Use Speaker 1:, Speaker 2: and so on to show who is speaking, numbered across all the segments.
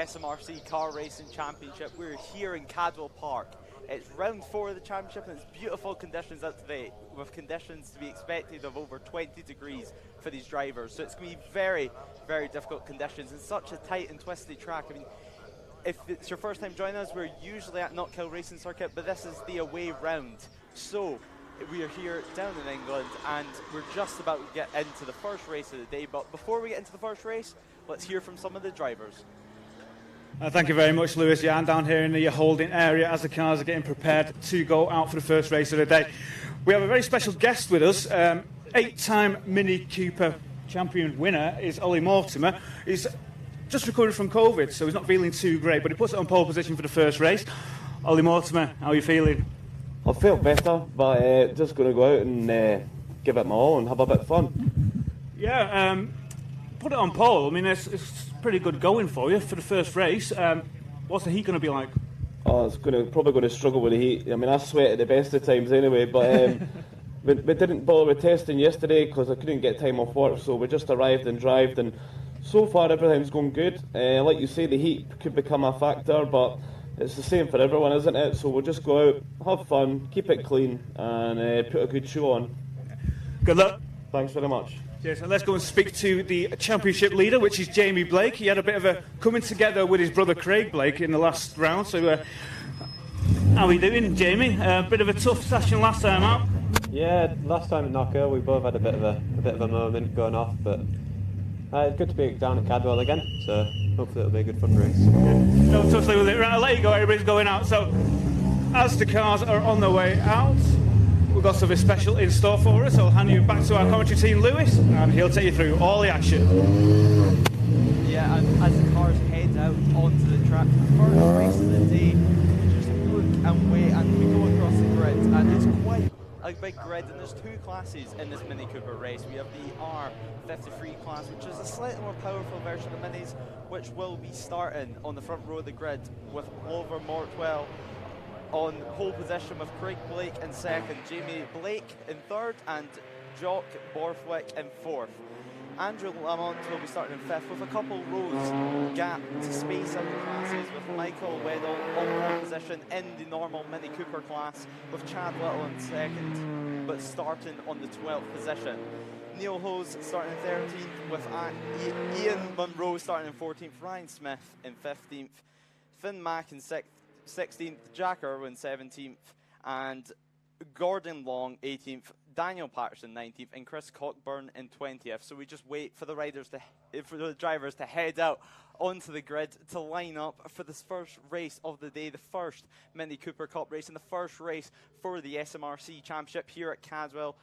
Speaker 1: SMRC Car Racing Championship. We're here in Cadwell Park. It's round 4 of the championship and it's beautiful conditions out today, with conditions to be expected of over 20 degrees for these drivers. So it's going to be very, very difficult conditions in such a tight and twisty track. I mean, if it's your first time joining us, we're usually at Knockhill Racing Circuit, but this is the away round. So we are here down in England and we're just about to get into the first race of the day. But before we get into the first race, let's hear from some of the drivers.
Speaker 2: Thank you very much, Lewis. Yeah, I'm down here in the holding area as the cars are getting prepared to go out for the first race of the day. We have a very special guest with us. 8-time Mini Cooper champion winner is Ollie Mortimer. He's just recovered from COVID, so he's not feeling too great, but he puts it on pole position for the first race. Ollie Mortimer, how are you feeling?
Speaker 3: I feel better, but just going to go out and give it my all and have a bit of fun.
Speaker 2: Yeah, put it on pole. I mean, it's pretty good going for you for the first race. What's the heat going to be like?
Speaker 3: Oh, it's probably going to struggle with the heat. I mean, I sweat at the best of times anyway, but we didn't bother with testing yesterday because I couldn't get time off work, so we just arrived and drived, and so far everything's going good. Like you say, the heat could become a factor, but it's the same for everyone, isn't it? So we'll just go out, have fun, keep it clean, and put a good show on.
Speaker 2: Good luck.
Speaker 3: Thanks very much.
Speaker 2: Yes, and let's go and speak to the championship leader, which is Jamie Blake. He had a bit of a coming together with his brother Craig Blake in the last round. So, how are we doing, Jamie? A bit of a tough session last time out.
Speaker 4: Yeah, last time at Knockhill we both had a bit of a moment going off, but it's good to be down at Cadwell again. So hopefully it'll be a good fun race.
Speaker 2: No tussling with it. Right, I'll let you go. Everybody's going out. So, as the cars are on their way out, we've got something special in store for us. I'll hand you back to our commentary team, Lewis, and he'll take you through all the action.
Speaker 1: Yeah, and as the cars head out onto the track, the first race of the day, we just look and wait and we go across the grid, and it's quite a big grid, and there's 2 classes in this Mini Cooper race. We have the R53 class, which is a slightly more powerful version of Minis, which will be starting on the front row of the grid with Oliver Mortwell on pole position with Craig Blake in second, Jamie Blake in third, and Jock Borthwick in fourth. Andrew Lamont will be starting in fifth with a couple rows gap to space out the classes, with Michael Weddell on pole position in the normal Mini Cooper class, with Chadwell in second, but starting on the 12th position. Neil Hose starting in 13th, with Ian Munro starting in 14th, Ryan Smith in 15th, Finn Mack in 16th, Jack Irwin 17th, and Gordon Long 18th, Daniel Patterson 19th, and Chris Cockburn in 20th. So we just wait for the drivers to head out onto the grid to line up for this first race of the day, the first Mini Cooper Cup race and the first race for the SMRC Championship here at Cadwell.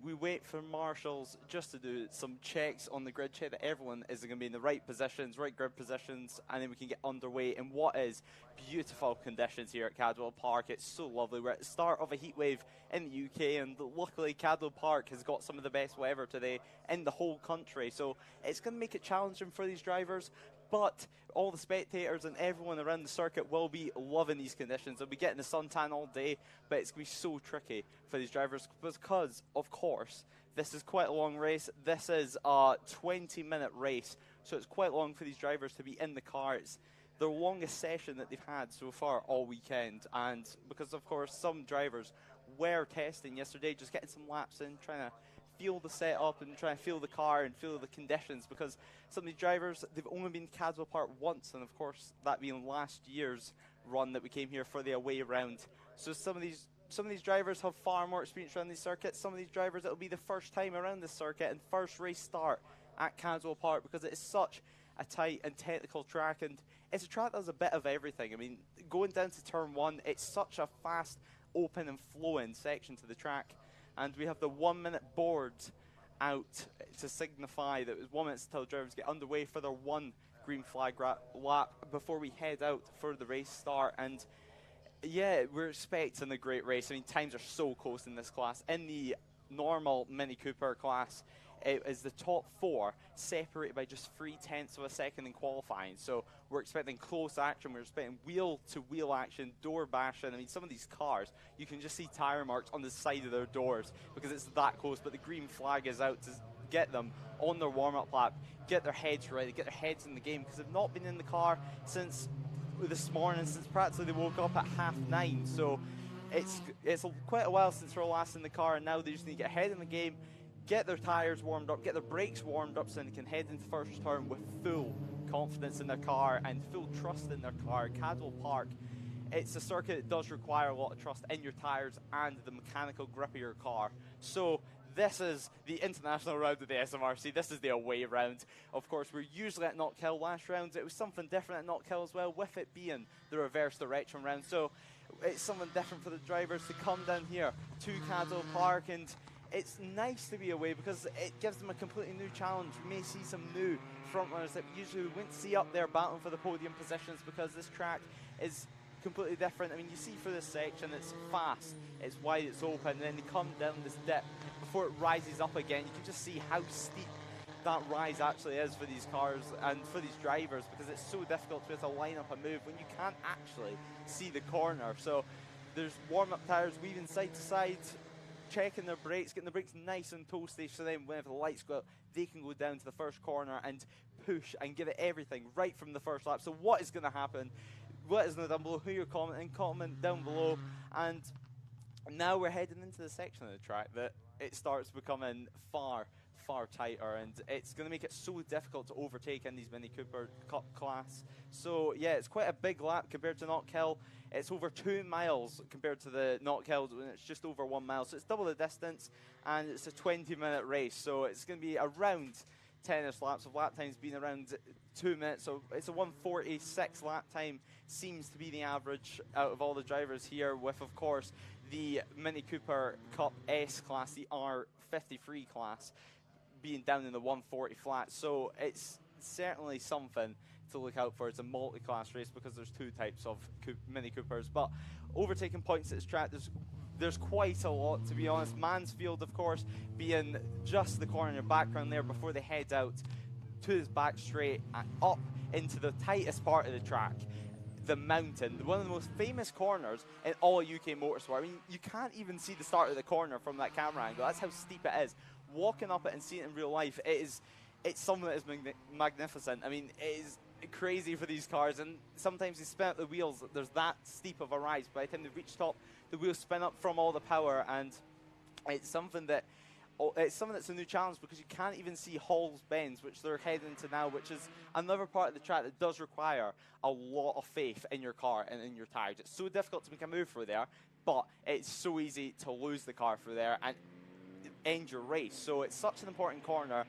Speaker 1: We wait for marshals just to do some checks on the grid, check that everyone is going to be in the right positions, right grid positions, and then we can get underway in what is beautiful conditions here at Cadwell Park. It's so lovely. We're at the start of a heat wave in the UK, and luckily Cadwell Park has got some of the best weather today in the whole country. So it's going to make it challenging for these drivers, but all the spectators and everyone around the circuit will be loving these conditions. They'll be getting the suntan all day, but it's going to be so tricky for these drivers because, of course, this is quite a long race. This is a 20-minute race, so it's quite long for these drivers to be in the car. It's the longest session that they've had so far all weekend, and because, of course, some drivers were testing yesterday, just getting some laps in, trying to feel the setup and try and feel the car and feel the conditions, because some of these drivers, they've only been to Cadwell Park once, and of course that being last year's run that we came here for the away round. So some of these drivers have far more experience around these circuits. Some of these drivers, it'll be the first time around this circuit and first race start at Cadwell Park, because it is such a tight and technical track, and it's a track that has a bit of everything. I mean, going down to turn 1, it's such a fast, open and flowing section to the track. And we have the 1-minute board out to signify that it was 1 minute until drivers get underway for their 1 green flag lap before we head out for the race start. And yeah, we're expecting a great race. I mean, times are so close in this class. In the normal Mini Cooper class, it is the top 4 separated by just 0.3 of a second in qualifying. So we're expecting close action. We're expecting wheel-to-wheel action, door bashing. I mean, some of these cars, you can just see tire marks on the side of their doors because it's that close. But the green flag is out to get them on their warm-up lap, get their heads ready, get their heads in the game, because they've not been in the car since this morning, since practically they woke up at 9:30. So it's quite a while since they were last in the car, and now they just need to get ahead in the game, get their tyres warmed up, get their brakes warmed up so they can head into the first turn with full confidence in their car and full trust in their car. Cadwell Park, it's a circuit that does require a lot of trust in your tyres and the mechanical grip of your car. So this is the international round of the SMRC. This is the away round. Of course, we're usually at Knockhill. Last round, it was something different at Knockhill as well, with it being the reverse direction round. So it's something different for the drivers to come down here to Cadwell Park, and it's nice to be away because it gives them a completely new challenge. We may see some new frontrunners that usually we wouldn't see up there battling for the podium positions, because this track is completely different. I mean, you see for this section, it's fast, it's wide, it's open, and then they come down this dip before it rises up again. You can just see how steep that rise actually is for these cars and for these drivers, because it's so difficult to line up a move when you can't actually see the corner. So there's warm-up tyres weaving side to side, checking their brakes, getting the brakes nice and toasty, so then whenever the lights go out, they can go down to the first corner and push and give it everything right from the first lap. So what is going to happen? Let us know down below who you're commenting, comment down below. And now we're heading into the section of the track that it starts becoming far tighter, and it's going to make it so difficult to overtake in these Mini Cooper Cup class. So yeah, it's quite a big lap compared to Knockhill. It's over 2 miles compared to the Knockhill, when it's just over 1 mile. So it's double the distance, and it's a 20-minute race. So it's going to be around 10ish laps, of lap times being around 2 minutes. So it's a 1:46 lap time seems to be the average out of all the drivers here, with of course the Mini Cooper Cup S class, the R53 class, being down in the 140 flat. So it's certainly something to look out for. It's a multi-class race because there's 2 types of Mini Coopers. But overtaking points at this track, there's quite a lot, to be honest. Mansfield, of course, being just the corner in the background there before they head out to this back straight and up into the tightest part of the track, the mountain, one of the most famous corners in all of UK motorsport. I mean, you can't even see the start of the corner from that camera angle. That's how steep it is. Walking up it and seeing it in real life, it's something that is magnificent. I mean, it is crazy for these cars, and sometimes they spin up the wheels. There's that steep of a rise. By the time they reach top, the wheels spin up from all the power, and it's something that's a new challenge, because you can't even see Hall's Bends, which they're heading to now, which is another part of the track that does require a lot of faith in your car and in your tyres. It's so difficult to make a move through there, but it's so easy to lose the car through there and end your race. So it's such an important corner,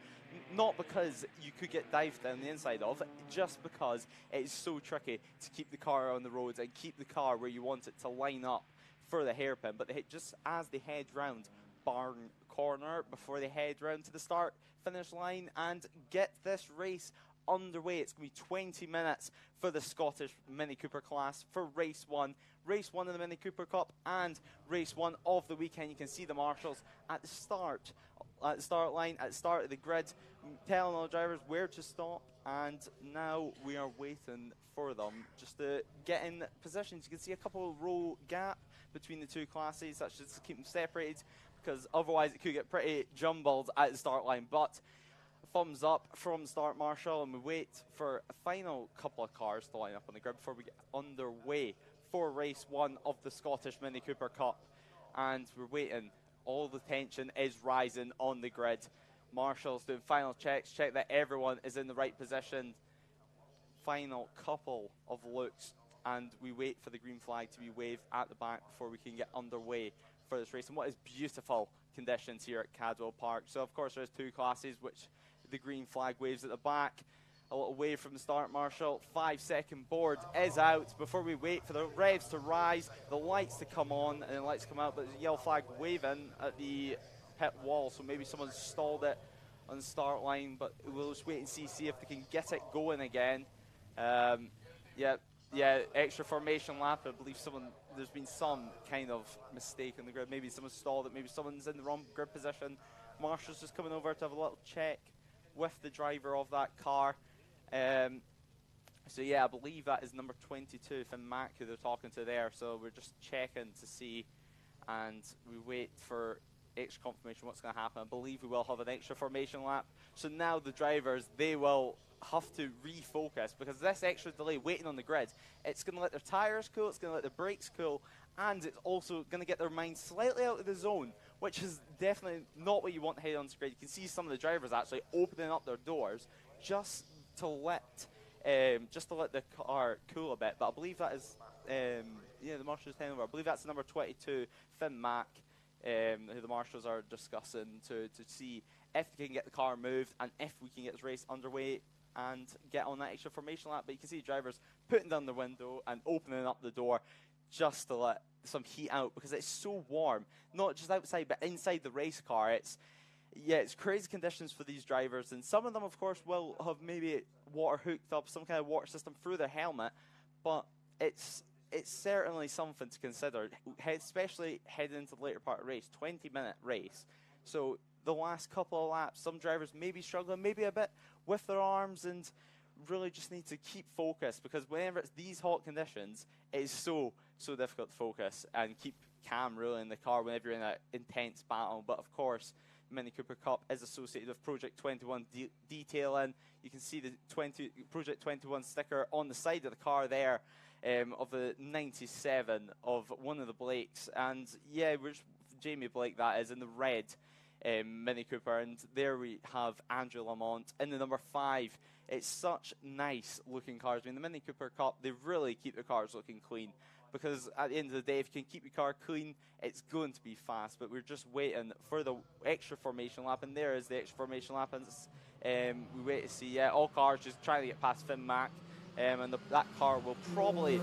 Speaker 1: not because you could get dived down the inside of, just because it's so tricky to keep the car on the roads and keep the car where you want it to line up for the hairpin. But just as they head round Barn Corner, before they head round to the start finish line and get this race underway, it's going to be 20 minutes for the Scottish Mini Cooper class for race 1. Race 1 in the Mini Cooper Cup and race 1 of the weekend. You can see the marshals at the start line, at the start of the grid, telling all the drivers where to stop, and now we are waiting for them just to get in positions. You can see a couple of row gap between the 2 classes. That's just to keep them separated, because otherwise it could get pretty jumbled at the start line. But thumbs up from start marshal, and we wait for a final couple of cars to line up on the grid before we get underway for race 1 of the Scottish Mini Cooper Cup. And we're waiting. All the tension is rising on the grid. Marshals doing final checks, check that everyone is in the right position. Final couple of looks, and we wait for the green flag to be waved at the back before we can get underway for this race. And what is beautiful conditions here at Cadwell Park. So of course there's 2 classes which the green flag waves at the back. A little wave from the start marshal. 5-second board is out before we wait for the revs to rise, the lights to come on, and the lights come out, but there's a yellow flag waving at the pit wall, so maybe someone's stalled it on the start line, but we'll just wait and see if they can get it going again. Yeah, extra formation lap. I believe there's been some kind of mistake on the grid. Maybe someone stalled it, maybe someone's in the wrong grid position. Marshall's just coming over to have a little check with the driver of that car. So yeah, I believe that is number 22, Finn Mack, who they're talking to there. So we're just checking to see, and we wait for extra confirmation what's going to happen. I believe we will have an extra formation lap. So now the drivers, they will have to refocus, because this extra delay waiting on the grid, it's going to let their tyres cool, it's going to let their brakes cool, and it's also going to get their mind slightly out of the zone, which is definitely not what you want heading onto the grid. You can see some of the drivers actually opening up their doors just to let the car cool a bit. But I believe that is, yeah, the Marshals 10 over. I believe that's number 22, Finn Mack, who the Marshals are discussing to see if they can get the car moved and if we can get this race underway and get on that extra formation lap. But you can see drivers putting down the window and opening up the door just to let some heat out, because it's so warm, not just outside but inside the race car. It's crazy conditions for these drivers, and some of them of course will have maybe water hooked up, some kind of water system through their helmet, but it's certainly something to consider, especially heading into the later part of the race. 20-minute race, so the last couple of laps, some drivers may be struggling maybe a bit with their arms, and really just need to keep focused, because whenever it's these hot conditions, it is so difficult to focus and keep calm really in the car whenever you're in an intense battle. But of course, Mini Cooper Cup is associated with Project 21 detailing. You can see the Project 21 sticker on the side of the car there, of the 97 of one of the Blakes, and yeah, Jamie Blake that is, in the red Mini Cooper, and there we have Andrew Lamont in the number 5. It's such nice looking cars. I mean, the Mini Cooper Cup, they really keep their cars looking clean, because at the end of the day, if you can keep your car clean, it's going to be fast. But we're just waiting for the extra formation lap, and there is the extra formation lap, and we wait to see. Yeah, all cars just trying to get past Finn Mack, and that car will probably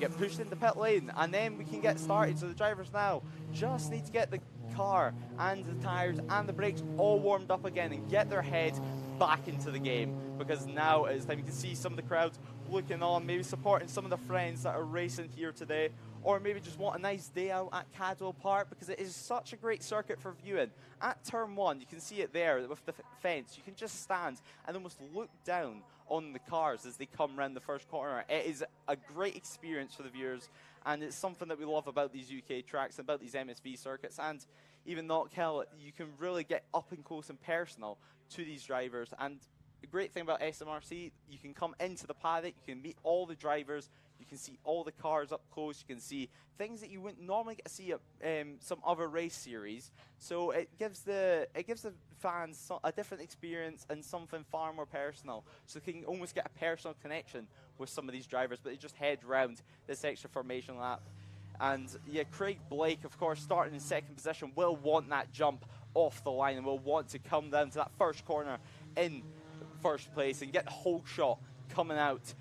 Speaker 1: get pushed into pit lane, and then we can get started. So the drivers now just need to get the car and the tyres and the brakes all warmed up again and get their head back into the game, because now it's time. You can see some of the crowds looking on, maybe supporting some of the friends that are racing here today, or maybe just want a nice day out at Cadwell Park, because it is such a great circuit for viewing. At turn 1, you can see it there with the fence. You can just stand and almost look down on the cars as they come around the first corner. It is a great experience for the viewers, and it's something that we love about these UK tracks and about these MSV circuits, and even Knockhill. You can really get up and close and personal to these drivers. And the great thing about SMRC, you can come into the paddock, you can meet all the drivers, you can see all the cars up close, you can see things that you wouldn't normally get to see at some other race series. So it gives the fans a different experience and something far more personal. So they can almost get a personal connection with some of these drivers, but they just head round this extra formation lap. And yeah, Craig Blake, of course, starting in second position, will want that jump off the line and will want to come down to that first corner in first place and get the whole shot coming out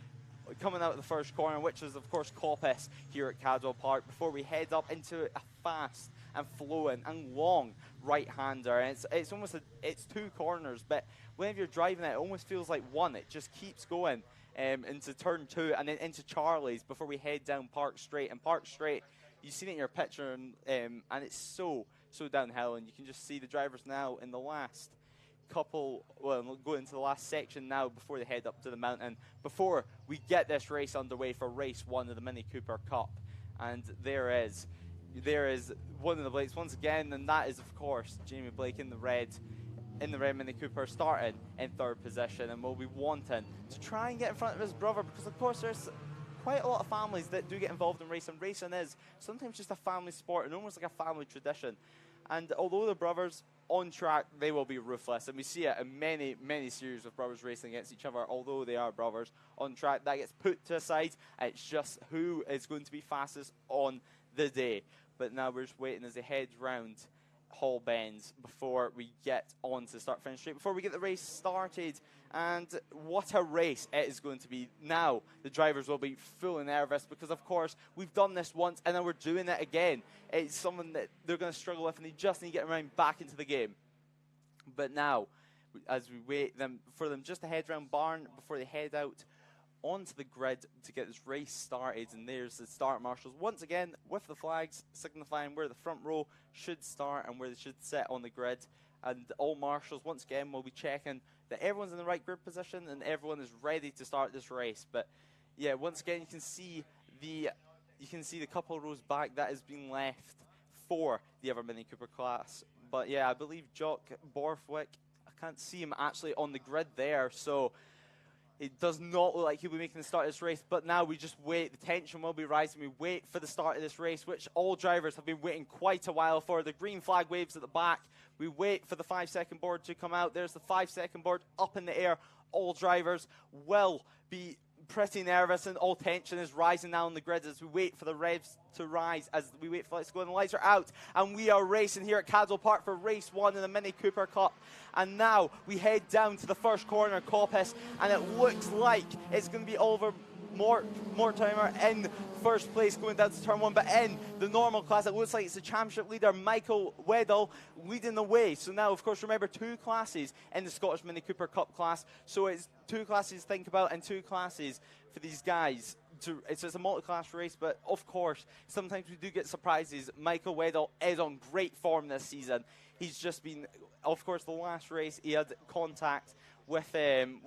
Speaker 1: of the first corner, which is of course Coppice here at Cadwell Park, before we head up into a fast and flowing and long right-hander. And it's almost it's 2 corners, but whenever you're driving it almost feels like one. It just keeps going into turn 2 and then into Charlie's before we head down Park Straight. And Park Straight, you've seen it in your picture, and it's so downhill, and you can just see the drivers now in the last couple, well, go into the last section now before they head up to the mountain, before we get this race underway for race 1 of the Mini Cooper Cup. And there is one of the Blakes once again, and that is of course Jamie Blake in the red Mini Cooper, starting in 3rd position, and will be wanting to try and get in front of his brother, because of course there's quite a lot of families that do get involved in racing. Racing is sometimes just a family sport and almost like a family tradition. And although the brothers on track, they will be ruthless, and we see it in many series of brothers racing against each other. Although they are brothers on track, that gets put to the side, and it's just who is going to be fastest on the day. But now we're just waiting as they head round Hall Bends before we get on to start finish straight, before we get the race started. And what a race it is going to be. Now the drivers will be fully nervous, because of course we've done this once and then we're doing it again. It's something that they're going to struggle with, and they just need to get around back into the game. But now, as we wait for them just to head round Barn before they head out onto the grid to get this race started, and there's the start marshals once again with the flags signifying where the front row should start and where they should sit on the grid. And all marshals once again will be checking that everyone's in the right grid position and everyone is ready to start this race. But yeah, once again you can see the couple of rows back that has been left for the other Mini Cooper class. But yeah, I believe Jock Borthwick, I can't see him actually on the grid there, so it does not look like he'll be making the start of this race. But now we just wait. The tension will be rising. We wait for the start of this race, which all drivers have been waiting quite a while for. The green flag waves at the back. We wait for the 5-second board to come out. There's the 5-second board up in the air. All drivers will be pretty nervous, and all tension is rising now on the grid as we wait for the revs to rise, as we wait for lights to go, and the lights are out, and we are racing here at Cadwell Park for race 1 in the Mini Cooper Cup. And now we head down to the first corner, Coppice, and it looks like it's going to be Oliver Mortimer in first place going down to turn 1, but in the normal class it looks like it's the championship leader Michael Weddell leading the way. So now, of course, remember, 2 classes in the Scottish Mini Cooper Cup class, so it's 2 classes to think about and 2 classes for these guys. It's a multi-class race, but of course sometimes we do get surprises. Michael Weddell is on great form this season. He's just been, of course, the last race he had contact with Neil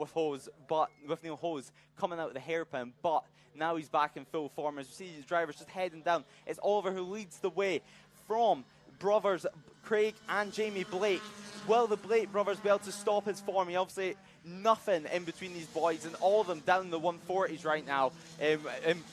Speaker 1: Hose coming out of the hairpin, but now he's back in full form. As you see these drivers just heading down, it's Oliver who leads the way from brothers Craig and Jamie Blake. Will the Blake brothers be able to stop his form? He obviously nothing in between these boys, and all of them down in the 140s right now in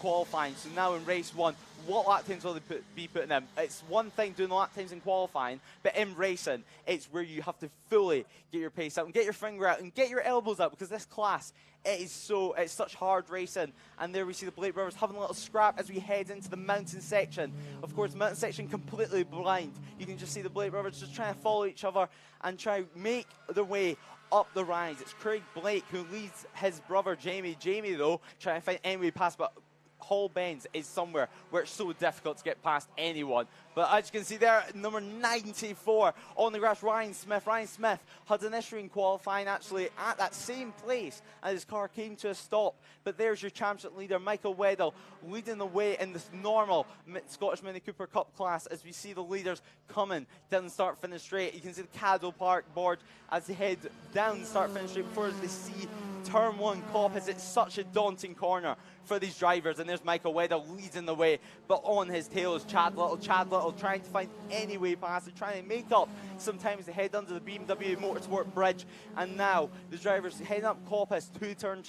Speaker 1: qualifying. So now in race 1, what lap times will they be putting in? It's one thing doing the lap times in qualifying, but in racing, it's where you have to fully get your pace out and get your finger out and get your elbows out, because this class, it's such hard racing. And there we see the Blake brothers having a little scrap as we head into the mountain section. Of course, mountain section completely blind. You can just see the Blake brothers just trying to follow each other and try to make their way up the rise. It's Craig Blake who leads his brother Jamie. Jamie, though, trying to find any way past, but Hall Bends is somewhere where it's so difficult to get past anyone. But as you can see there, number 94 on the grass, Ryan Smith. Ryan Smith had an issue in qualifying actually at that same place, and his car came to a stop. But there's your championship leader, Michael Weddell, leading the way in this normal Scottish Mini Cooper Cup class as we see the leaders coming down the start-finish straight. You can see the Cadwell Park board as they head down the start-finish straight before they see turn 1 Coppice. It's such a daunting corner for these drivers, and there's Michael Weddell leading the way, but on his tail is Chad Little. Chad Little trying to find any way past it, trying to make up sometimes to head under the BMW Motorsport Bridge. And now the drivers heading up Coppice to turn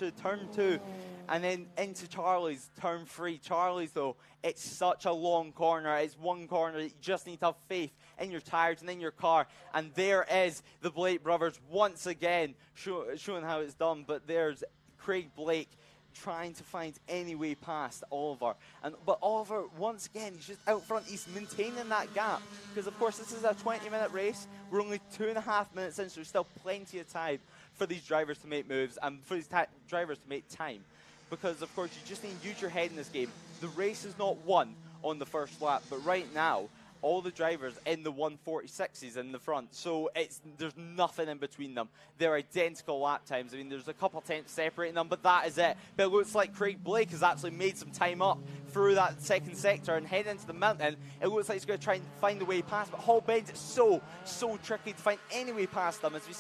Speaker 1: 2, and then into Charlie's turn 3. Charlie's, though, it's such a long corner. It's one corner that you just need to have faith in your tires and in your car. And there is the Blake brothers once again showing how it's done. But there's Craig Blake trying to find any way past Oliver. But Oliver, once again, he's just out front. He's maintaining that gap because, of course, this is a 20-minute race. We're only 2.5 minutes in, so there's still plenty of time for these drivers to make moves and for these drivers to make time. Because, of course, you just need to use your head in this game. The race is not won on the first lap, but right now, all the drivers in the 146s in the front, so there's nothing in between them. They're identical lap times. I mean, there's a couple tenths separating them, but that is it. But it looks like Craig Blake has actually made some time up through that second sector and heading into the mountain. It looks like he's going to try and find a way past, but Hall Bends, it's so tricky to find any way past them. As we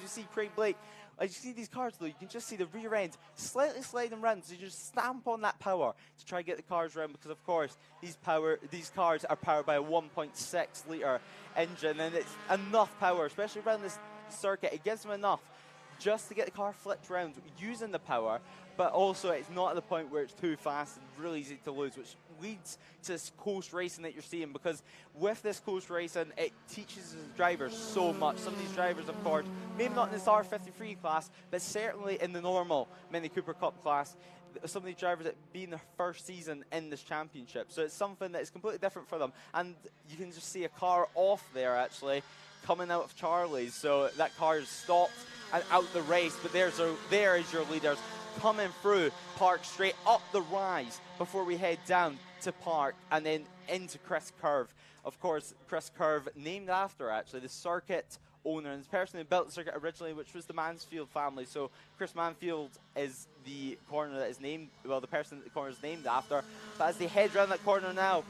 Speaker 1: see Craig Blake, as you see these cars, though, you can just see the rear end slightly sliding around, so you just stamp on that power to try and get the cars around, because, of course, these cars are powered by a 1.6-litre engine, and it's enough power, especially around this circuit. It gives them enough just to get the car flipped around using the power, but also it's not at the point where it's too fast and really easy to lose, which leads to this coast racing that you're seeing. Because with this coast racing, it teaches the drivers so much. Some of these drivers, of course, maybe not in this R53 class, but certainly in the normal Mini Cooper Cup class, some of these drivers that being their first season in this championship. So it's something that is completely different for them. And you can just see a car off there, actually, coming out of Charlie's. So that car is stopped and out the race, but there is your leaders coming through Park straight up the rise before we head down to Park and then into Chris Curve. Of course, Chris Curve, named after actually the circuit owner and the person who built the circuit originally, which was the Mansfield family. So Chris Mansfield is the corner that is named, well, the person that the corner is named after. But as they head around that corner now,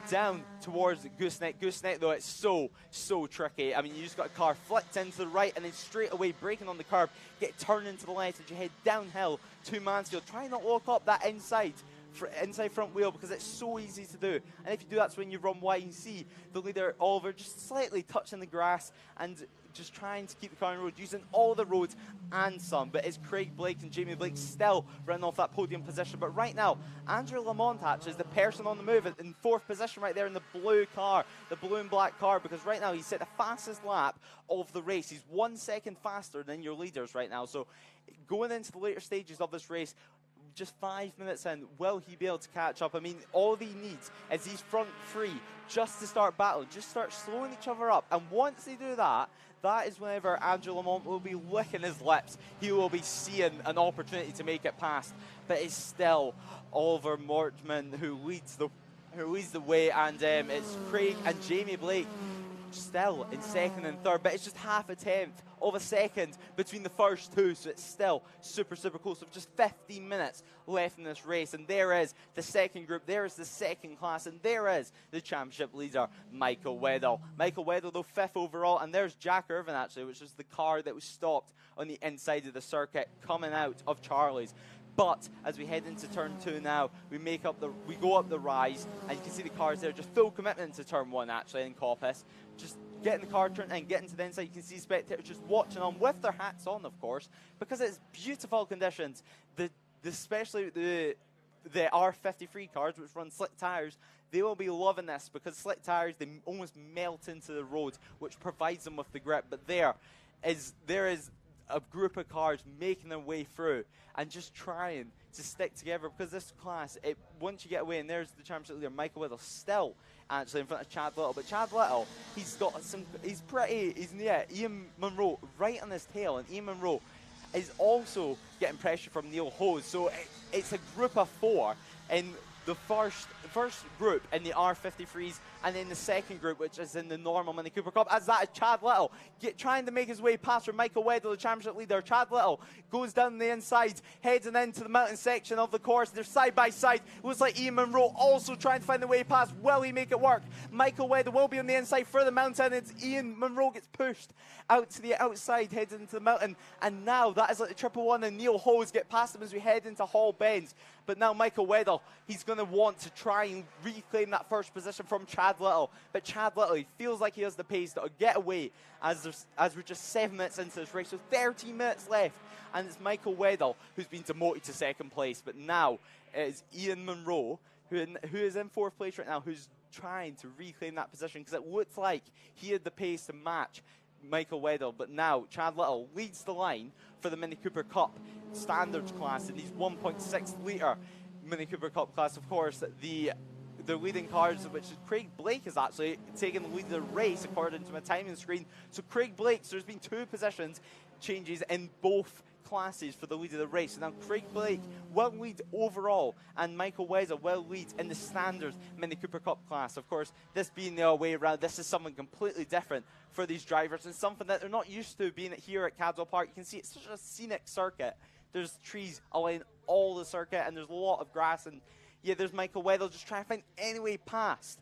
Speaker 1: down towards Gooseneck. Gooseneck, though, it's so tricky. I mean, you just got a car flicked into the right and then straight away braking on the curb, get turned into the left as you head downhill to Mansfield. Try not walk up that inside inside front wheel because it's so easy to do. And if you do that's when you run wide and see the leader Oliver just slightly touching the grass and just trying to keep the car on the road, using all the roads and some. But it's Craig Blake and Jamie Blake still running off that podium position. But right now, Andrew Lamont actually is the person on the move in 4th position right there in the blue car, the blue and black car, because right now he's set the fastest lap of the race. He's 1 second faster than your leaders right now. So going into the later stages of this race, just 5 minutes in, will he be able to catch up? I mean, all he needs is these front three just to start battling, just start slowing each other up. And once they do that, that is whenever Andrew Lamont will be licking his lips. He will be seeing an opportunity to make it past. But it's still Oliver Mortman who leads the way, and it's Craig and Jamie Blake still in 2nd and 3rd, but it's just half a tenth of a second between the first two, so it's still super close. With just 15 minutes left in this race, and there is the second group, there is the second class, and there is the championship leader, Michael Weddle. Michael Weddle, though, 5th overall, and there's Jack Irvin, actually, which was the car that was stopped on the inside of the circuit coming out of Charlie's. But as we head into turn 2 now, we go up the rise, and you can see the cars there, just full commitment to turn 1 actually in Coppice. Just getting the car turned and getting to the inside. You can see spectators just watching on with their hats on, of course, because it's beautiful conditions. Especially the R53 cars, which run slick tires, they will be loving this because slick tires, they almost melt into the road, which provides them with the grip. But there is a group of cars making their way through and just trying to stick together, because this class, once you get away, and there's the championship leader, Michael Whittle, still actually in front of Chad Little. But Chad Little, Ian Munro right on his tail, and Ian Munro is also getting pressure from Neil Hose. So it's a group of 4 in the first group in the R53s, and then the second group, which is in the normal Mini Cooper Cup, as that is Chad Little trying to make his way past for Michael Weddle, the championship leader. Chad Little goes down the inside, heading into the mountain section of the course. They're side by side. Looks like Ian Munro also trying to find the way past. Will he make it work? Michael Weddle will be on the inside for the mountain. It's Ian Munro gets pushed out to the outside, heading into the mountain. And now that is like the 111, and Neil Hose get past him as we head into Hall Bends. But now Michael Weddle, he's going to want to try and reclaim that first position from Chad Little. But Chad Little, he feels like he has the pace to get away as we're just 7 minutes into this race. So 13 minutes left. And it's Michael Weddle who's been demoted to second place. But now it's Ian Munro, who is in 4th place right now, who's trying to reclaim that position, because it looked like he had the pace to match Michael Weddle. But now Chad Little leads the line for the Mini Cooper Cup standards class in these 1.6 litre Mini Cooper Cup class. Of course, the leading cars, which is Craig Blake, is actually taking the lead of the race according to my timing screen. So Craig Blake, so there's been 2 positions changes in both classes for the lead of the race. So now Craig Blake will lead overall, and Michael Weddle will lead in the standard Mini Cooper Cup class. Of course, this being the other way around, this is something completely different for these drivers, and something that they're not used to being here at Cadwell Park. You can see it's such a scenic circuit. There's trees along all the circuit, and there's a lot of grass, and yeah, there's Michael Weddle just trying to find any way past,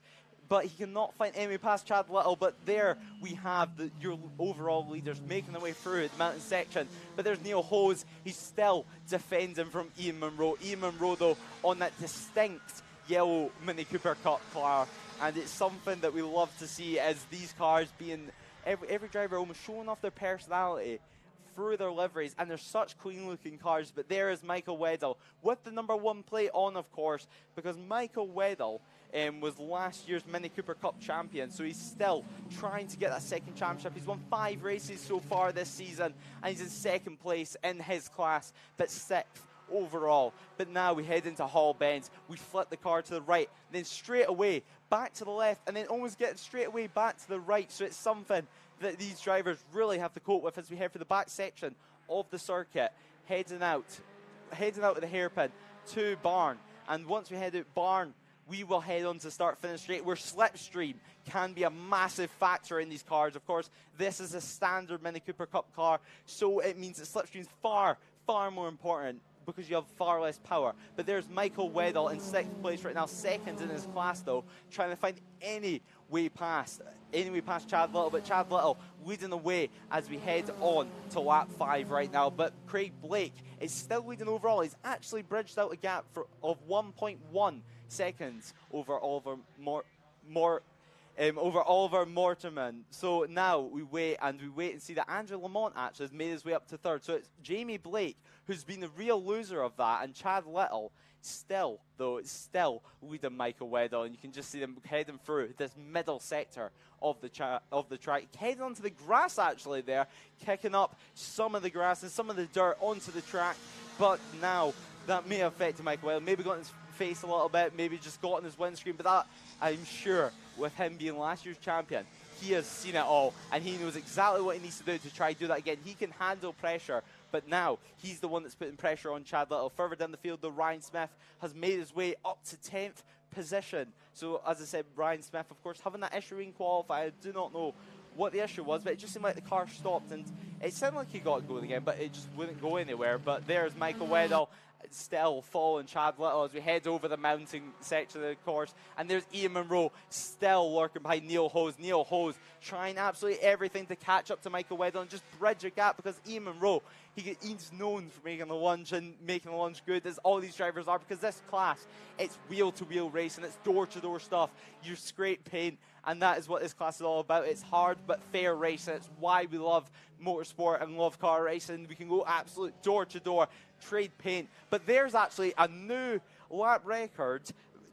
Speaker 1: but he cannot find any way past Chad Little. But there we have your overall leaders making their way through the mountain section. But there's Neil Hose. He's still defending from Ian Munro. Ian Munro, though, on that distinct yellow Mini Cooper Cup car. And it's something that we love to see, as these cars being, every driver almost showing off their personality through their liveries, and they're such clean looking cars. But there is Michael Weddle with the number 1 plate on, of course, because Michael Weddle was last year's Mini Cooper Cup champion, so he's still trying to get that second championship. He's won 5 races so far this season, and he's in 2nd place in his class, but 6th overall. But now we head into Hall Bends. We flip the car to the right, then straight away back to the left, and then almost get straight away back to the right. So it's something that these drivers really have to cope with as we head for the back section of the circuit, heading out with the hairpin to Barn. And once we head out Barn, we will head on to start-finish straight, where slipstream can be a massive factor in these cars. Of course, this is a standard Mini Cooper Cup car, so it means that slipstream is far more important because you have far less power. But there's Michael Weddle in 6th place right now, 2nd in his class though, trying to find any way past Chad Little, but Chad Little leading the way as we head on to lap 5 right now. But Craig Blake is still leading overall. He's actually bridged out a gap of 1.1 seconds over Oliver Mortimer. So now we wait and see that Andrew Lamont actually has made his way up to 3rd. So it's Jamie Blake who's been the real loser of that, and Chad Little still leading Michael Weddle, and you can just see them heading through this middle sector of the track, heading onto the grass actually there, kicking up some of the grass and some of the dirt onto the track. But now that may have affected Michael Weddle, maybe got in his face a little bit, maybe just got on his windscreen, but that, I'm sure, with him being last year's champion, he has seen it all, and he knows exactly what he needs to do to try and do that again. He can handle pressure, but now he's the one that's putting pressure on Chad Little. Further down the field, though, Ryan Smith has made his way up to 10th position. So, as I said, Ryan Smith, of course, having that issue in qualifying. I do not know what the issue was, but it just seemed like the car stopped, and it sounded like he got going again, but it just wouldn't go anywhere. But there's Michael Weddle still following Chad Little as we head over the mountain section of the course. And there's Ian Monroe still lurking behind Neil Hose. Neil Hose trying absolutely everything to catch up to Michael Weddle and just bridge a gap, because Ian Monroe, he's known for making the lunge and making the lunge good, as all these drivers are, because this class, it's wheel-to-wheel racing, it's door-to-door stuff. You scrape paint, and that is what this class is all about. It's hard but fair racing. It's why we love motorsport and love car racing. We can go absolute door-to-door, trade paint. But there's actually a new lap record.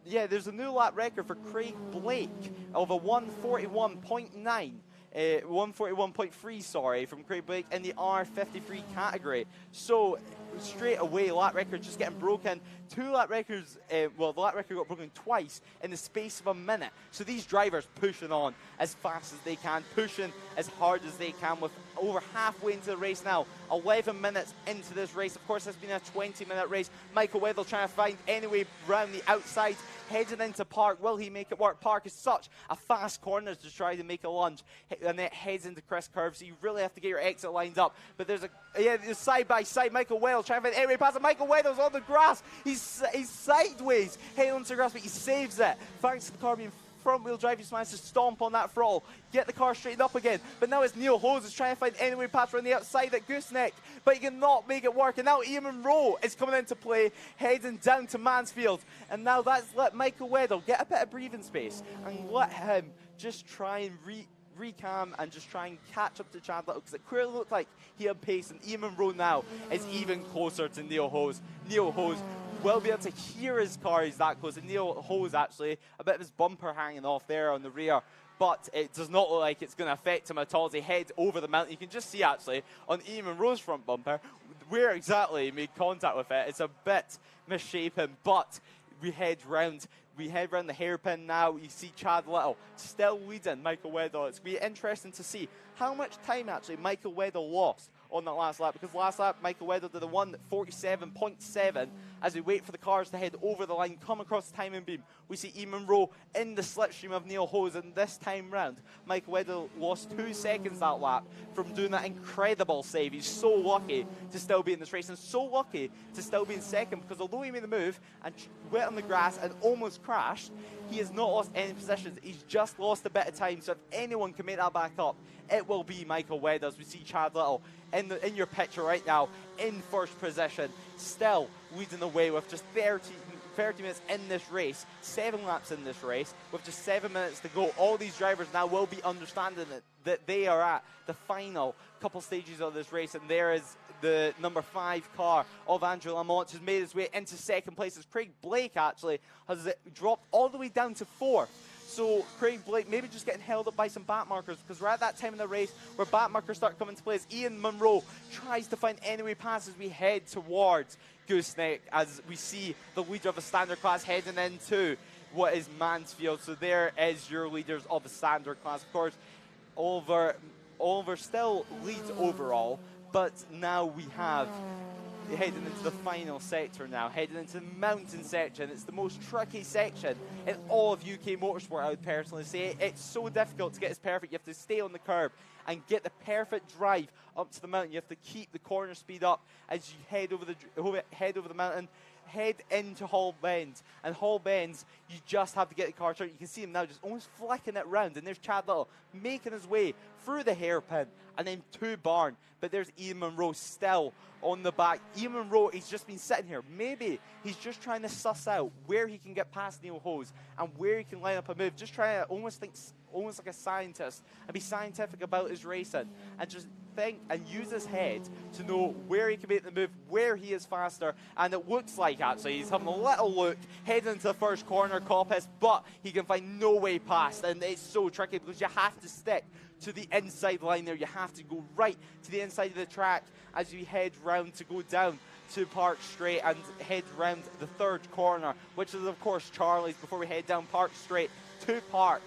Speaker 1: Yeah, there's a new lap record for Craig Blake of a 141.9. 141.3, sorry, from Craig Blake in the R53 category. So straight away, lap record just getting broken. 2 lap records, well, the lap record got broken twice in the space of a minute. So these drivers pushing on as fast as they can, pushing as hard as they can, with over halfway into the race now, 11 minutes into this race. Of course, it's been a 20-minute race. Michael Weddle trying to find any way around the outside, heading into Park. Will he make it work? Park is such a fast corner to try to make a lunge, and it heads into Chris Curve, so you really have to get your exit lined up. But there's there's side by side, Michael Weddle trying to find any way past it. Michael Weddle's on the grass. He's sideways heading onto the grass, but he saves it. Thanks to the car being front-wheel drive, he's managed to stomp on that throttle, get the car straightened up again. But now it's Neil Hose is trying to find any way past around the outside at Gooseneck, but he cannot make it work. And now Ian Monroe is coming into play, heading down to Mansfield. And now that's let Michael Weddle get a bit of breathing space and let him just try and recam and just try and catch up to Chad Little, because it clearly looked like he had pace, and Ian Monroe now is even closer to Neil Hose. Neil Hose will be able to hear his car, he's that close, and Neil Hose actually, a bit of his bumper hanging off there on the rear, but it does not look like it's going to affect him at all as he heads over the mountain. You can just see actually on Ian Monroe's front bumper where exactly he made contact with it. It's a bit misshapen, but we head round the hairpin now. You see Chad Little still leading Michael Weddle. It's going to be interesting to see how much time actually Michael Weddle lost on that last lap, because last lap Michael Weddle did a 1:47.7 as we wait for the cars to head over the line, come across the timing beam. We see Ian Monroe in the slipstream of Neil Hose, and this time round Michael Weddle lost 2 seconds that lap from doing that incredible save. He's so lucky to still be in this race, and so lucky to still be in second, because although he made the move and went on the grass and almost crashed, he has not lost any positions. He's just lost a bit of time. So if anyone can make that back up, it will be Michael Weddle, as we see Chad Little in your picture right now in first position, still leading the way with just 30 minutes in this race, 7 laps in this race, with just 7 minutes to go. All these drivers now will be understanding that they are at the final couple stages of this race, and there is the number 5 car of Andrew Lamont, who's made his way into second place, as Craig Blake actually has dropped all the way down to 4th. So Craig Blake maybe just getting held up by some back markers, because we're at that time in the race where back markers start coming into place. Ian Monroe tries to find any way past as we head towards Gooseneck, as we see the leader of the standard class heading into what is Mansfield. So there is your leaders of the standard class. Of course, Oliver still leads overall, but now we have heading into the final sector now, heading into the mountain section. It's the most tricky section in all of UK motorsport, I would personally say. It's so difficult to get this perfect. You have to stay on the curb and get the perfect drive up to the mountain. You have to keep the corner speed up as you head over the mountain, head into Hall Bends. And Hall Bends, you just have to get the car turned. You can see him now just almost flicking it round. And there's Chad Little making his way through the hairpin and then to Barn. But there's Ian Monroe still on the back. Ian Monroe, he's just been sitting here. Maybe he's just trying to suss out where he can get past Neil Hose and where he can line up a move. Just trying to almost like a scientist and be scientific about his racing and just think and use his head to know where he can make the move, where he is faster. And it looks like actually he's having a little look heading into the first corner, Coppice, but he can find no way past. And it's so tricky because you have to stick to the inside line there. You have to go right to the inside of the track as you head round to go down to Park Straight and head round the third corner, which is of course Charlie's, before we head down Park Straight to Park,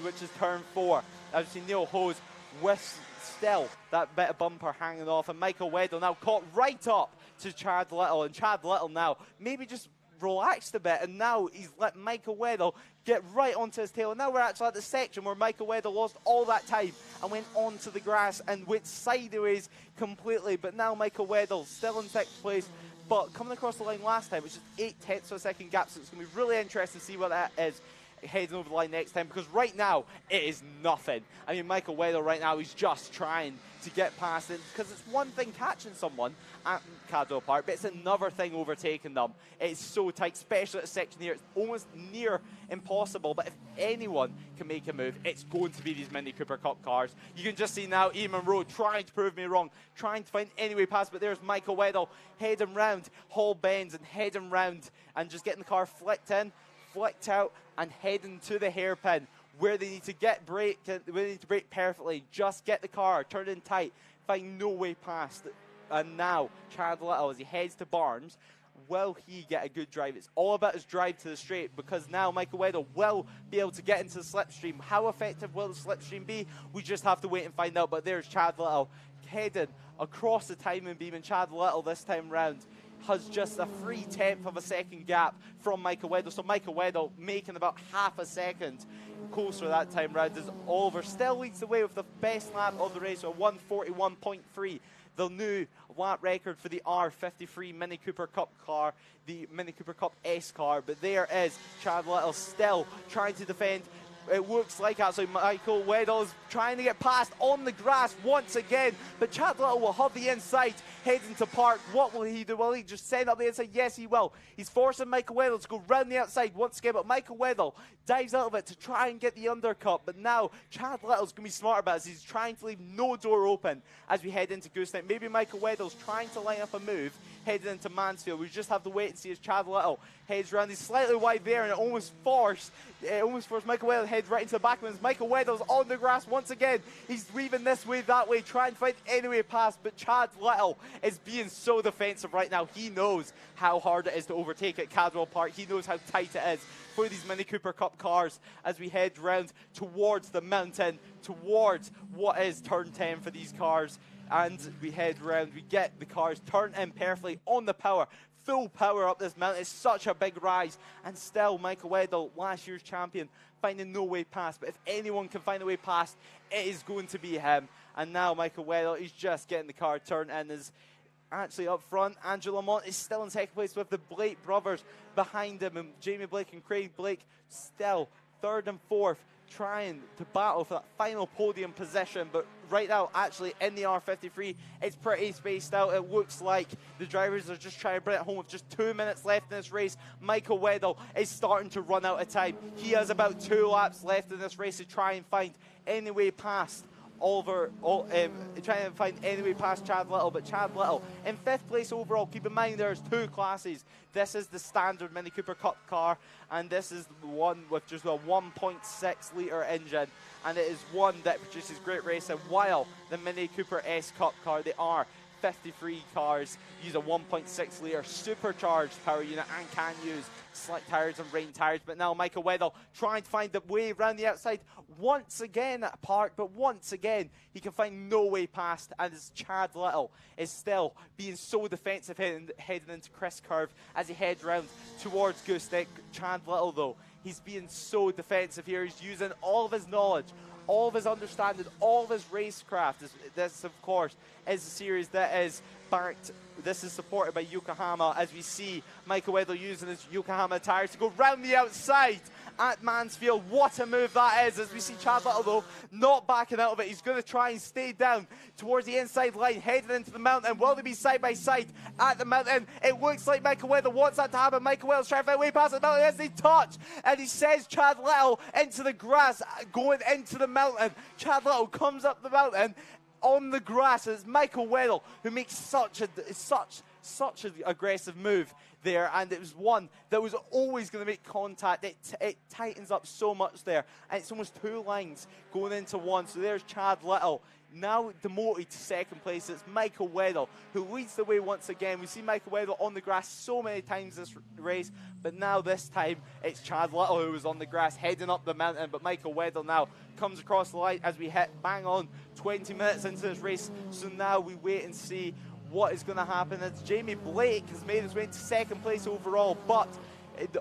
Speaker 1: which is turn 4. As you see Neil Hose with still that bit of bumper hanging off, and Michael Weddle now caught right up to Chad Little, and Chad Little now maybe just relaxed a bit, and now he's let Michael Weddle get right onto his tail. And now we're actually at the section where Michael Weddle lost all that time and went onto the grass and went sideways completely. But now Michael Weddle still in 6th place, but coming across the line last time, it was just 0.8 of a second gap, so it's going to be really interesting to see what that is heading over the line next time, because right now it is nothing. I mean, Michael Weddle right now, he's just trying to get past it, because it's one thing catching someone at Cadwell Park, but it's another thing overtaking them. It's so tight, especially at a section here. It's almost near impossible, but if anyone can make a move, it's going to be these Mini Cooper Cup cars. You can just see now Ian Monroe trying to prove me wrong, trying to find any way past, but there's Michael Weddle heading round Hall Bends and heading round and just getting the car flicked in, flicked out, and heading to the hairpin where they need to brake perfectly, just get the car, turn in tight, find no way past. And now Chad Little, as he heads to Barnes, will he get a good drive? It's all about his drive to the straight, because now Michael Weddle will be able to get into the slipstream. How effective will the slipstream be? We just have to wait and find out. But there's Chad Little heading across the timing beam, and Chad Little this time round has just a 0.3 of a second gap from Michael Weddle. So Michael Weddle making about half a second closer that time round as Oliver still leads the way with the best lap of the race, a 1:41.3. The new lap record for the R53 Mini Cooper Cup car, the Mini Cooper Cup S car. But there is Chad Little still trying to defend. It looks like actually Michael Weddle is trying to get past on the grass once again, but Chad Little will have the inside heading to Park. What will he do? Will he just send up the inside? Yes, he will. He's forcing Michael Weddle to go round the outside once again, but Michael Weddle dives out of it to try and get the undercut. But now Chad Little's going to be smart about it, as he's trying to leave no door open as we head into Gooseneck. Maybe Michael Weddle's trying to line up a move heading into Mansfield. We just have to wait and see as Chad Little heads round. He's slightly wide there, and it almost forced Michael Weddle to head right into the back of him. As Michael Weddle's on the grass once again. He's weaving this way, that way, trying to find any way past, but Chad Little is being so defensive right now. He knows how hard it is to overtake at Cadwell Park. He knows how tight it is for these Mini Cooper Cup cars as we head round towards the mountain, towards what is turn 10 for these cars. And we head round, we get the cars turned in perfectly on the power, full power up this mountain. It's such a big rise, and still Michael Weddle, last year's champion, finding no way past. But if anyone can find a way past, it is going to be him. And now Michael Weddle is just getting the car turned in. Is actually up front. Andrew Lamont is still in second place with the Blake brothers behind him, and Jamie Blake and Craig Blake still third and fourth, trying to battle for that final podium position. But right now, actually, in the R53, it's pretty spaced out. It looks like the drivers are just trying to bring it home with just 2 minutes left in this race. Michael Weddle is starting to run out of time. He has about 2 laps left in this race to try and find any way past trying to find any way past Chad Little. But Chad Little in 5th place overall. Keep in mind there's 2 classes. This is the standard Mini Cooper Cup car, and this is the one with just a 1.6 litre engine, and it is one that produces great racing, while the Mini Cooper S Cup car, the 53 cars use a 1.6 litre supercharged power unit and can use slick tyres and rain tyres. But now Michael Weddle trying to find the way around the outside once again at Park, but once again he can find no way past, and as Chad Little is still being so defensive heading into Chris Curve as he heads round towards Gooseneck. Chad Little though, he's being so defensive here. He's using all of his knowledge, all of his understanding, all of his racecraft. This of course, is a series that is backed. This is supported by Yokohama, as we see Michael Weddle using his Yokohama tyres to go round the outside at Mansfield. What a move that is, as we see Chad Little though not backing out of it. He's going to try and stay down towards the inside line, heading into the mountain. Will they be side by side at the mountain? It looks like Michael Weddle wants that to happen. Michael Weddle's trying to find way past the mountain as they touch, and he sends Chad Little into the grass, going into the mountain. Chad Little comes up the mountain on the grass. It's Michael Weddle who makes such an aggressive move there, and it was one that was always going to make contact. It tightens up so much there, and it's almost two lines going into one. So there's Chad Little now demoted to second place. It's Michael Weddle who leads the way once again. We see Michael Weddle on the grass so many times this race, but now this time it's Chad Little who was on the grass heading up the mountain. But Michael Weddle now comes across the line as we hit bang on 20 minutes into this race. So now we wait and see what is going to happen. As Jamie Blake has made his way into second place overall, but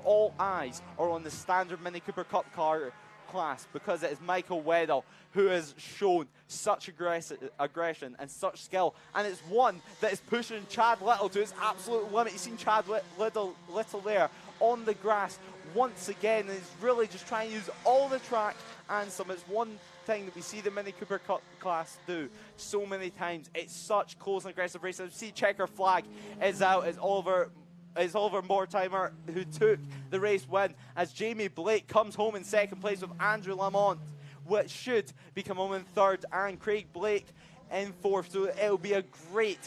Speaker 1: all eyes are on the standard Mini Cooper Cup car class, because it is Michael Weddle who has shown such aggression and such skill, and it's one that is pushing Chad Little to his absolute limit. You've seen Chad Little there on the grass once again, and he's really just trying to use all the track and some. It's one thing that we see the Mini Cooper Cup class do so many times. It's such close and aggressive races. We see checker flag is out. It's Oliver Mortimer who took the race win, as Jamie Blake comes home in second place with Andrew Lamont, which should become home in third, and Craig Blake in fourth. So it'll be a great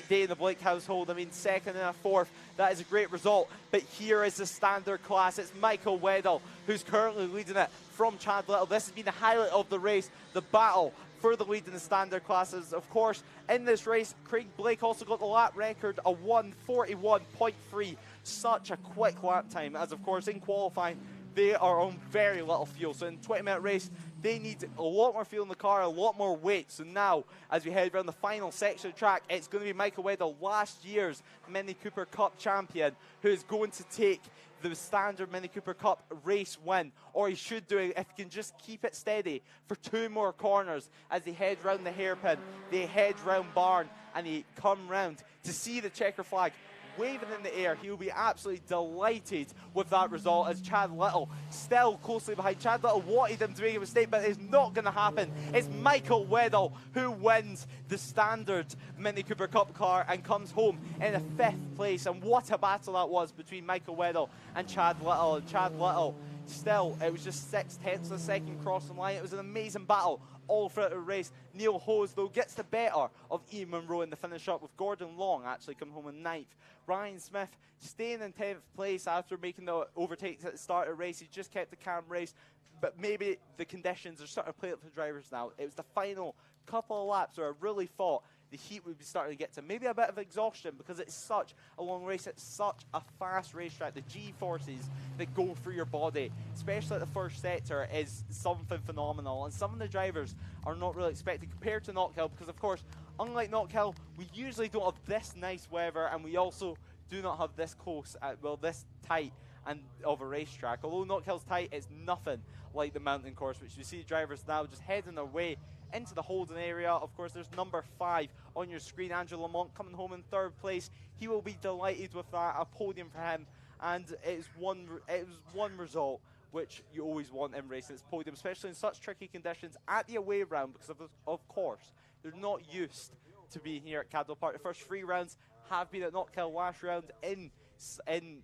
Speaker 1: day in the Blake household. I mean, second and a fourth, that is a great result. But here is the standard class. It's Michael Weddle who's currently leading it from Chad Little. This has been the highlight of the race, the battle for the lead in the standard classes. Of course, in this race, Craig Blake also got the lap record, a 1:41.3. Such a quick lap time, as of course in qualifying they are on very little fuel. So in a 20-minute race, they need a lot more fuel in the car, a lot more weight. So now, as we head around the final section of the track, it's going to be Michael Weddle, last year's Mini Cooper Cup champion, who is going to take the standard Mini Cooper Cup race win, or he should do it if he can just keep it steady for 2 more corners as they head round the hairpin, they head round Barn, and they come round to see the checker flag waving in the air. He'll be absolutely delighted with that result, as Chad Little still closely behind. Chad Little wanted him to make a mistake, but it's not going to happen. It's Michael Weddle who wins the standard Mini Cooper Cup car and comes home in a 5th place. And what a battle that was between Michael Weddle and Chad Little. And Chad Little, still, it was just 6/10 of a second crossing line. It was an amazing battle all throughout the race. Neil Hose, though, gets the better of Ian Munro in the finish up, with Gordon Long actually coming home in 9th. Ryan Smith staying in 10th place after making the overtakes at the start of the race. He just kept the calm race, but maybe the conditions are starting to play up for the drivers now. It was the final couple of laps where I really thought the heat would be starting to get to maybe a bit of exhaustion, because it's such a long race, it's such a fast racetrack. The G-forces that go through your body, especially at the first sector, is something phenomenal, and some of the drivers are not really expected compared to Knockhill, because of course, unlike Knockhill, we usually don't have this nice weather, and we also do not have this close, this tight and of a racetrack. Although Knockhill's tight, it's nothing like the mountain course, which you see drivers now just heading their way into the holding area. Of course, there's number 5 on your screen, Andrew Lamont, coming home in 3rd place. He will be delighted with that, a podium for him, and it was one result which you always want in racing. It's podium, especially in such tricky conditions at the away round, because of course they're not used to being here at Cadwell Park. The first 3 rounds have been at Knockhill, last round in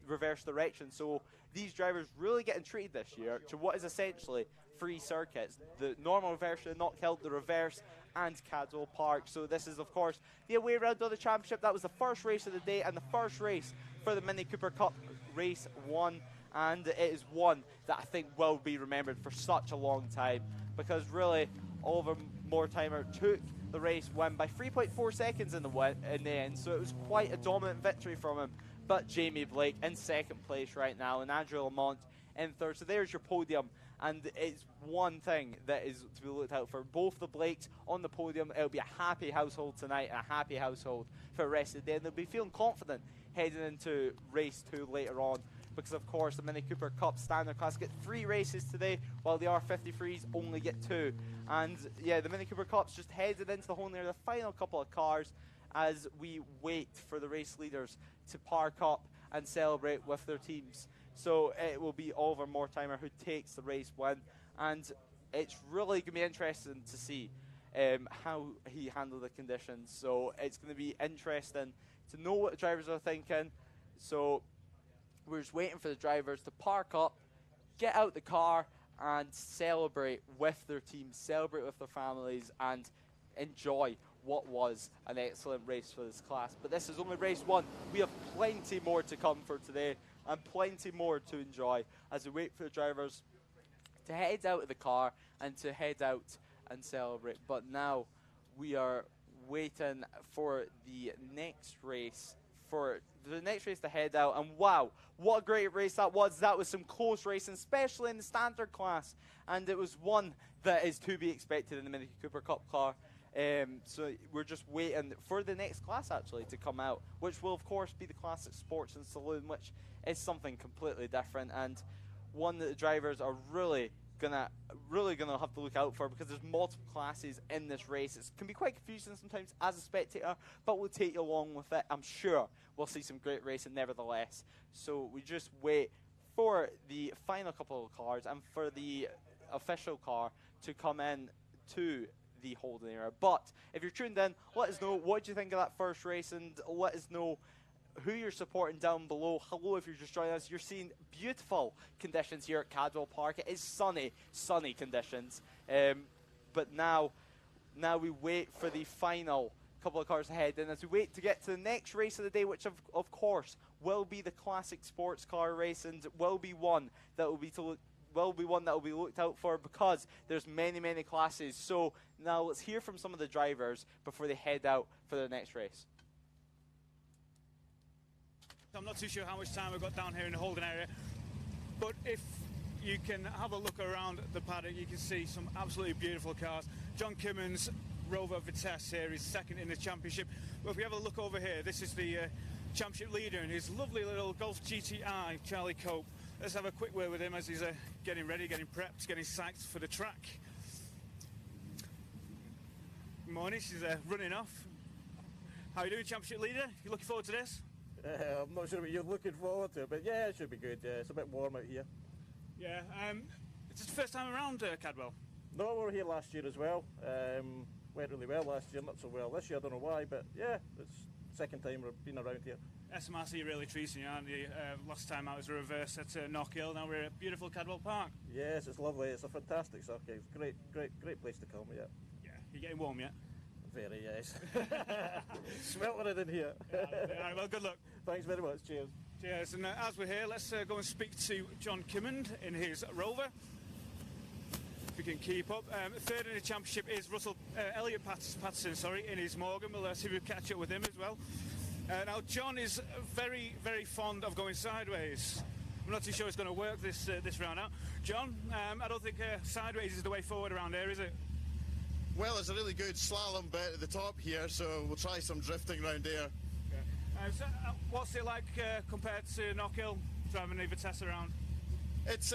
Speaker 1: reverse direction. So these drivers really getting treated this year to what is essentially 3 circuits: the normal version of Knockhill, the reverse, and Cadwell Park. So this is, of course, the away round of the championship. That was the first race of the day and the first race for the Mini Cooper Cup race 1, and it is one that I think will be remembered for such a long time, because really Oliver Mortimer took the race win by 3.4 seconds in the end, so it was quite a dominant victory from him. But Jamie Blake in second place right now, and Andrew Lamont in third. So there's your podium, and it's one thing that is to be looked out for. Both the Blakes on the podium. It'll be a happy household tonight, and a happy household for the rest of the day. And they'll be feeling confident heading into race 2 later on, because of course the Mini Cooper Cup Standard Class get 3 races today, while the R53s only get 2. And yeah, the Mini Cooper Cup's just headed into the hole near the final couple of cars as we wait for the race leaders to park up and celebrate with their teams. So it will be Oliver Mortimer who takes the race win, and it's really going to be interesting to see how he handled the conditions. So it's going to be interesting to know what the drivers are thinking. So we're just waiting for the drivers to park up, get out the car, and celebrate with their teams, celebrate with their families, and enjoy what was an excellent race for this class. But this is only race 1. We have plenty more to come for today, and plenty more to enjoy as we wait for the drivers to head out of the car and to head out and celebrate. But now we are waiting for the next race, to head out. And wow, what a great race that was. That was some close racing, especially in the standard class, and it was one that is to be expected in the Mini Cooper Cup car. So we're just waiting for the next class actually to come out, which will of course be the Classic Sports and Saloon, which is something completely different, and one that the drivers are really gonna have to look out for, because there's multiple classes in this race. It can be quite confusing sometimes as a spectator, but we'll take you along with it. I'm sure we'll see some great racing nevertheless. So we just wait for the final couple of cars and for the official car to come in to the holding area. But if you're tuned in, let us know what you think of that first race, and let us know who you're supporting down below. Hello, if you're just joining us. You're seeing beautiful conditions here at Cadwell Park. It is sunny conditions. But now we wait for the final couple of cars ahead, and as we wait to get to the next race of the day, which of course will be the Classic Sports Car race, and will be one that will be looked out for, because there's many classes. So now let's hear from some of the drivers before they head out for their next race.
Speaker 2: I'm not too sure how much time we've got down here in the holding area, but if you can have a look around the paddock, you can see some absolutely beautiful cars. John Kimmins Rover Vitesse here is second in the championship. But if we have a look over here, this is the championship leader in his lovely little Golf GTI, Charlie Cope. Let's have a quick word with him as he's getting ready, getting prepped, getting psyched for the track. Good morning, she's running off. How are you doing, championship leader? You looking forward to this?
Speaker 5: I'm not sure what you're looking forward to, but yeah, it should be good. It's a bit warm out here.
Speaker 2: Yeah, it's the first time around Cadwell.
Speaker 5: No, we were here last year as well. Went really well last year, not so well this year, I don't know why, but yeah, it's the second time we've been around here.
Speaker 2: SMRC really treating you, aren't they? Last time out was a reverse at Knockhill, now we're at beautiful Cadwell Park.
Speaker 5: Yes, it's lovely, it's a fantastic circuit, it's great place to come, yeah.
Speaker 2: Yeah, you getting warm yet?
Speaker 5: Very, yes. Sweltering in here.
Speaker 2: All right, well, good luck.
Speaker 5: Thanks very much, cheers.
Speaker 2: Cheers, and as we're here, let's go and speak to John Kimmond in his Rover. If we can keep up. Third in the championship is Elliot Patterson, in his Morgan. We'll see if we catch up with him as well. Now, John is very fond of going sideways. I'm not too sure it's going to work this round out. John, I don't think sideways is the way forward around here, is it?
Speaker 6: Well, there's a really good slalom bit at the top here, so we'll try some drifting around there.
Speaker 2: Okay. So, what's it like compared to Knockhill, driving the Vitesse around?
Speaker 6: It's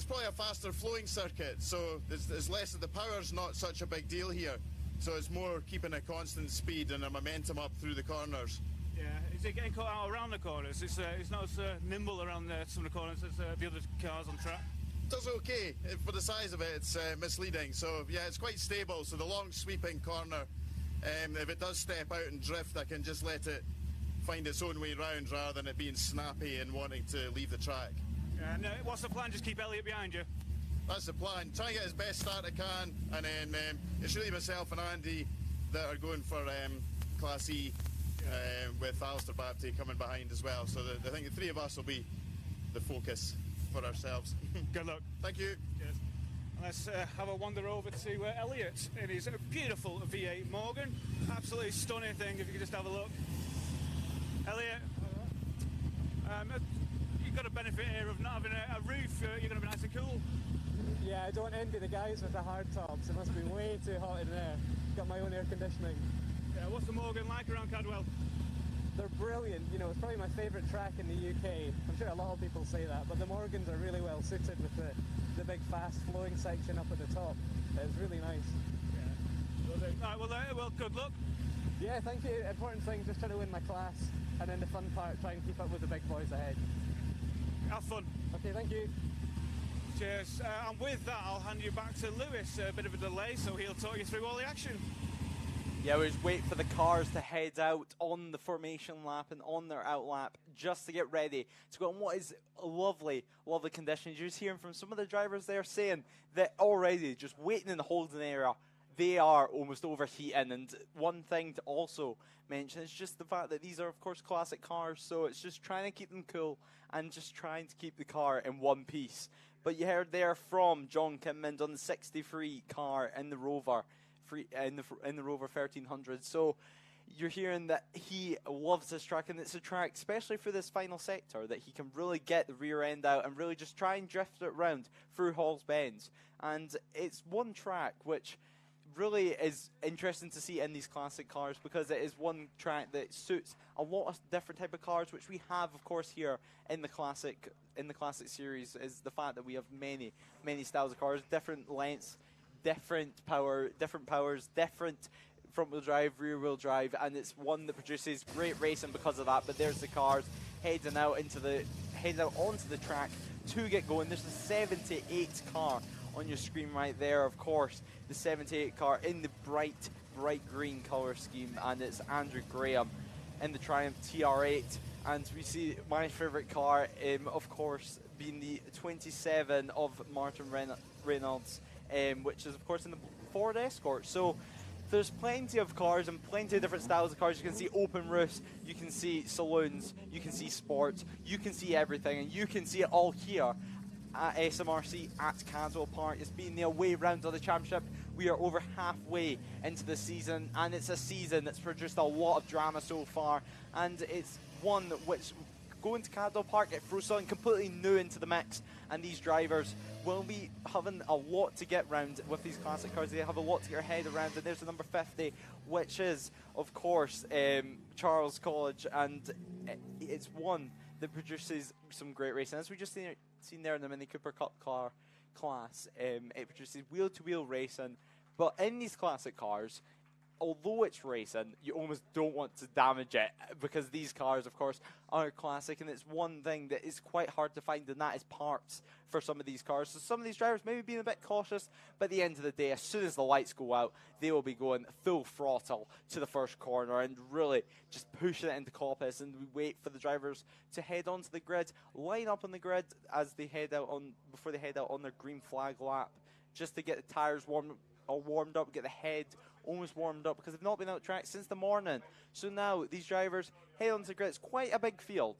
Speaker 6: probably a faster flowing circuit, so there's less of the power's not such a big deal here. So it's more keeping a constant speed and a momentum up through the corners.
Speaker 2: Yeah, is it getting caught out around the corners? It's not as nimble around some of the corners as the other cars on track.
Speaker 6: It does okay. For the size of it, it's misleading. So yeah, it's quite stable. So the long sweeping corner, if it does step out and drift, I can just let it find its own way round rather than it being snappy and wanting to leave the track.
Speaker 2: Yeah, and what's the plan? Just keep Elliot behind you?
Speaker 6: That's the plan. Try and get as best start I can, and then it's really myself and Andy that are going for Class E, with Alistair Bapty coming behind as well. So I think the three of us will be the focus for ourselves.
Speaker 2: Good luck.
Speaker 6: Thank you.
Speaker 2: Cheers. Let's have a wander over to Elliot in his beautiful V8 Morgan. Absolutely stunning thing, if you could just have a look. Elliot, you've got a benefit here of not having a roof. You're going to be nice and cool.
Speaker 4: Yeah, I don't envy the guys with the hard tops. It must be way too hot in there. Got my own air conditioning.
Speaker 2: Yeah, what's the Morgan like around Cadwell?
Speaker 4: They're brilliant. You know, it's probably my favourite track in the UK. I'm sure a lot of people say that, but the Morgans are really well suited with the big fast flowing section up at the top. It's really nice.
Speaker 2: Yeah. Will do. All right, well, good luck.
Speaker 4: Yeah, thank you. Important thing, just trying to win my class, and then the fun part, try and keep up with the big boys ahead.
Speaker 2: Have fun.
Speaker 4: Okay, thank you.
Speaker 2: Cheers. And with that, I'll hand you back to Lewis. A bit of a delay, so he'll talk you through all the action.
Speaker 1: Yeah, we just wait for the cars to head out on the formation lap and on their out lap just to get ready to go on what is lovely, lovely conditions. You're just hearing from some of the drivers there saying that already just waiting in the holding area, they are almost overheating. And one thing to also mention is just the fact that these are, of course, classic cars, so it's just trying to keep them cool and just trying to keep the car in one piece. But you heard there from John Kinmond on the 63 car in the Rover. In the Rover 1300, so you're hearing that he loves this track, and it's a track, especially for this final sector, that he can really get the rear end out and really just try and drift it around through Hall's Bends. And it's one track which really is interesting to see in these classic cars, because it is one track that suits a lot of different type of cars, which we have, of course, here in the classic series. Is the fact that we have many styles of cars, different lengths, different powers, different front-wheel drive, rear-wheel drive, and it's one that produces great racing because of that. But there's the cars heading out onto the track to get going. There's the 78 car on your screen right there, of course, the 78 car in the bright green colour scheme, and it's Andrew Graham in the Triumph TR8. And we see my favourite car, of course, being the 27 of Martin Reynolds, which is, of course, in the Ford Escort. So there's plenty of cars and plenty of different styles of cars. You can see open roofs, you can see saloons, you can see sports, you can see everything, and you can see it all here at SMRC at Cadwell Park. It's been the away round of the championship. We are over halfway into the season, and it's a season that's produced a lot of drama so far, and it's one which, going to Cadwell Park, it throws something completely new into the mix, and these drivers will be having a lot to get round with these classic cars. They have a lot to get their head around, and there's the number 50, which is, of course, Charles College, and it's one that produces some great racing. As we just seen there in the Mini Cooper Cup car class, it produces wheel-to-wheel racing, but in these classic cars, although it's racing, you almost don't want to damage it, because these cars, of course, are classic, and it's one thing that is quite hard to find, and that is parts for some of these cars. So some of these drivers may be being a bit cautious, but at the end of the day, as soon as the lights go out, they will be going full throttle to the first corner and really just pushing it into coppice, and we wait for the drivers to head onto the grid, line up on the grid as they head out before they head out on their green flag lap, just to get the tyres warmed up, get the head almost warmed up, because they've not been out track since the morning. So now these drivers head onto the grid. It's quite a big field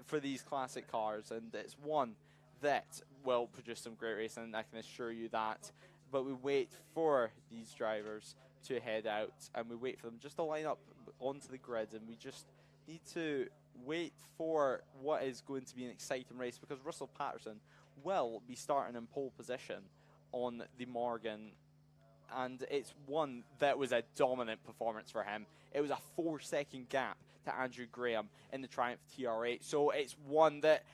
Speaker 1: for these classic cars, and it's one that will produce some great racing, I can assure you that. But we wait for these drivers to head out, and we wait for them just to line up onto the grid, and we just need to wait for what is going to be an exciting race, because Russell Patterson will be starting in pole position on the Morgan, and it's one that was a dominant performance for him. It was a 4-second gap to Andrew Graham in the Triumph TR8, so it's one that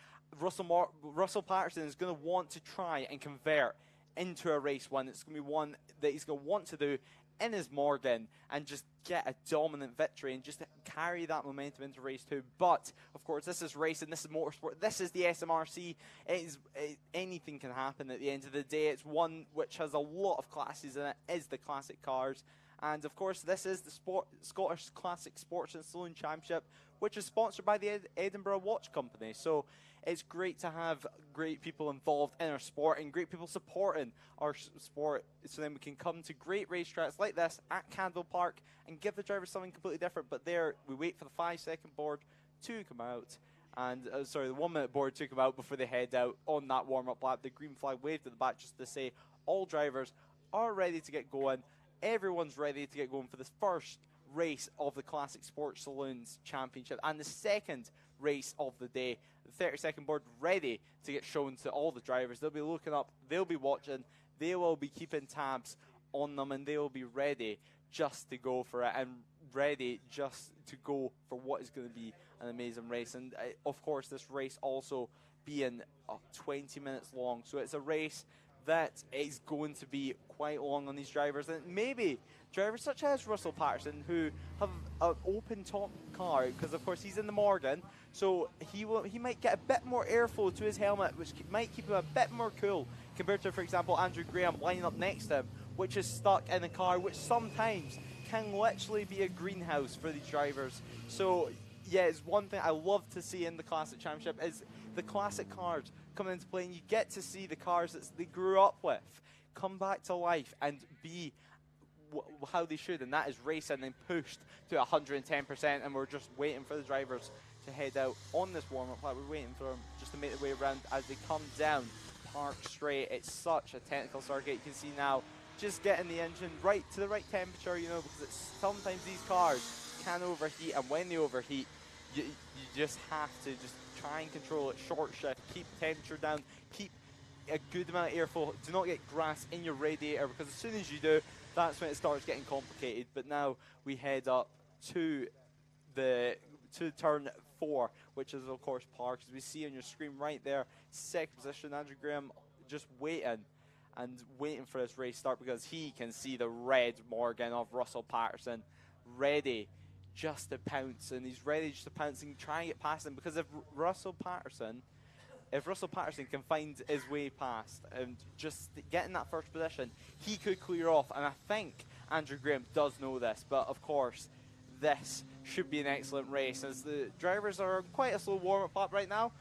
Speaker 1: Russell Patterson is going to want to try and convert into a race one. It's going to be one that he's going to want to do in his Morgan and just get a dominant victory and just carry that momentum into race 2. But, of course, this is racing, this is motorsport, this is the SMRC. Anything can happen at the end of the day. It's one which has a lot of classes in it, is the classic cars. And, of course, this is the Scottish Classic Sports and Saloon Championship, which is sponsored by the Edinburgh Watch Company. So it's great to have great people involved in our sport and great people supporting our sport, so then we can come to great racetracks like this at Cadwell Park and give the drivers something completely different. But there, we wait for the 5-second board to come out, and the 1-minute board to come out before they head out on that warm-up lap. The green flag waved at the back just to say all drivers are ready to get going. Everyone's ready to get going for this first race of the Classic Sports Saloons Championship and the second race of the day. The 30-second board ready to get shown to all the drivers. They'll be looking up, they'll be watching, they will be keeping tabs on them, and they will be ready just to go for it and ready just to go for what is going to be an amazing race. And of course, this race also being 20 minutes long, so it's a race that is going to be quite long on these drivers, and maybe drivers such as Russell Patterson, who have an open top car, because of course he's in the Morgan, so he might get a bit more airflow to his helmet, which might keep him a bit more cool compared to, for example, Andrew Graham lining up next to him, which is stuck in a car which sometimes can literally be a greenhouse for these drivers. So yeah, it's one thing I love to see in the Classic Championship is the classic cars come into play, and you get to see the cars that they grew up with come back to life and be how they should, and that is racing and pushed to 110%. And we're just waiting for the drivers to head out on this warm-up lap. We're waiting for them just to make their way around as they come down Park Straight. It's such a technical circuit. You can see now just getting the engine right to the right temperature, you know, because sometimes these cars can overheat, and when they overheat, you just have to just try and control it, short shift, keep the temperature down, keep a good amount of airflow, do not get grass in your radiator, because as soon as you do, that's when it starts getting complicated. But now we head up to turn 4, which is of course Park, as we see on your screen right there. Second position, Andrew Graham just waiting for this race start, because he can see the red Morgan of Russell Patterson ready just to pounce, and he's ready just to pounce and try and get past him, because if Russell Patterson can find his way past and just get in that first position, he could clear off. And I think Andrew Graham does know this, but of course this should be an excellent race, as the drivers are on quite a slow warm-up lap right now,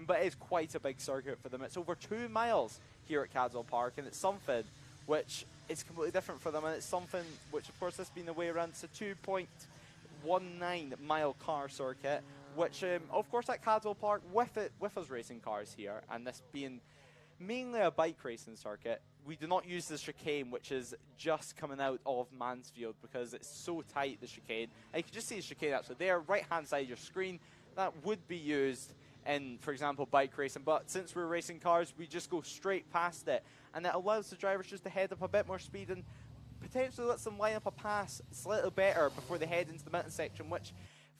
Speaker 1: but it's quite a big circuit for them. It's over 2 miles here at Cadwell Park, and it's something which is completely different for them, and it's something which of course this being the way around, it's a 2.19 mile car circuit, which of course at Cadwell Park, with us racing cars here, and this being mainly a bike racing circuit, we do not use the chicane, which is just coming out of Mansfield, because it's so tight, the chicane. And you can just see the chicane actually there, right hand side of your screen. That would be used in, for example, bike racing, but since we're racing cars, we just go straight past it, and it allows the drivers just to head up a bit more speed and potentially lets them line up a pass slightly better before they head into the mountain section, which,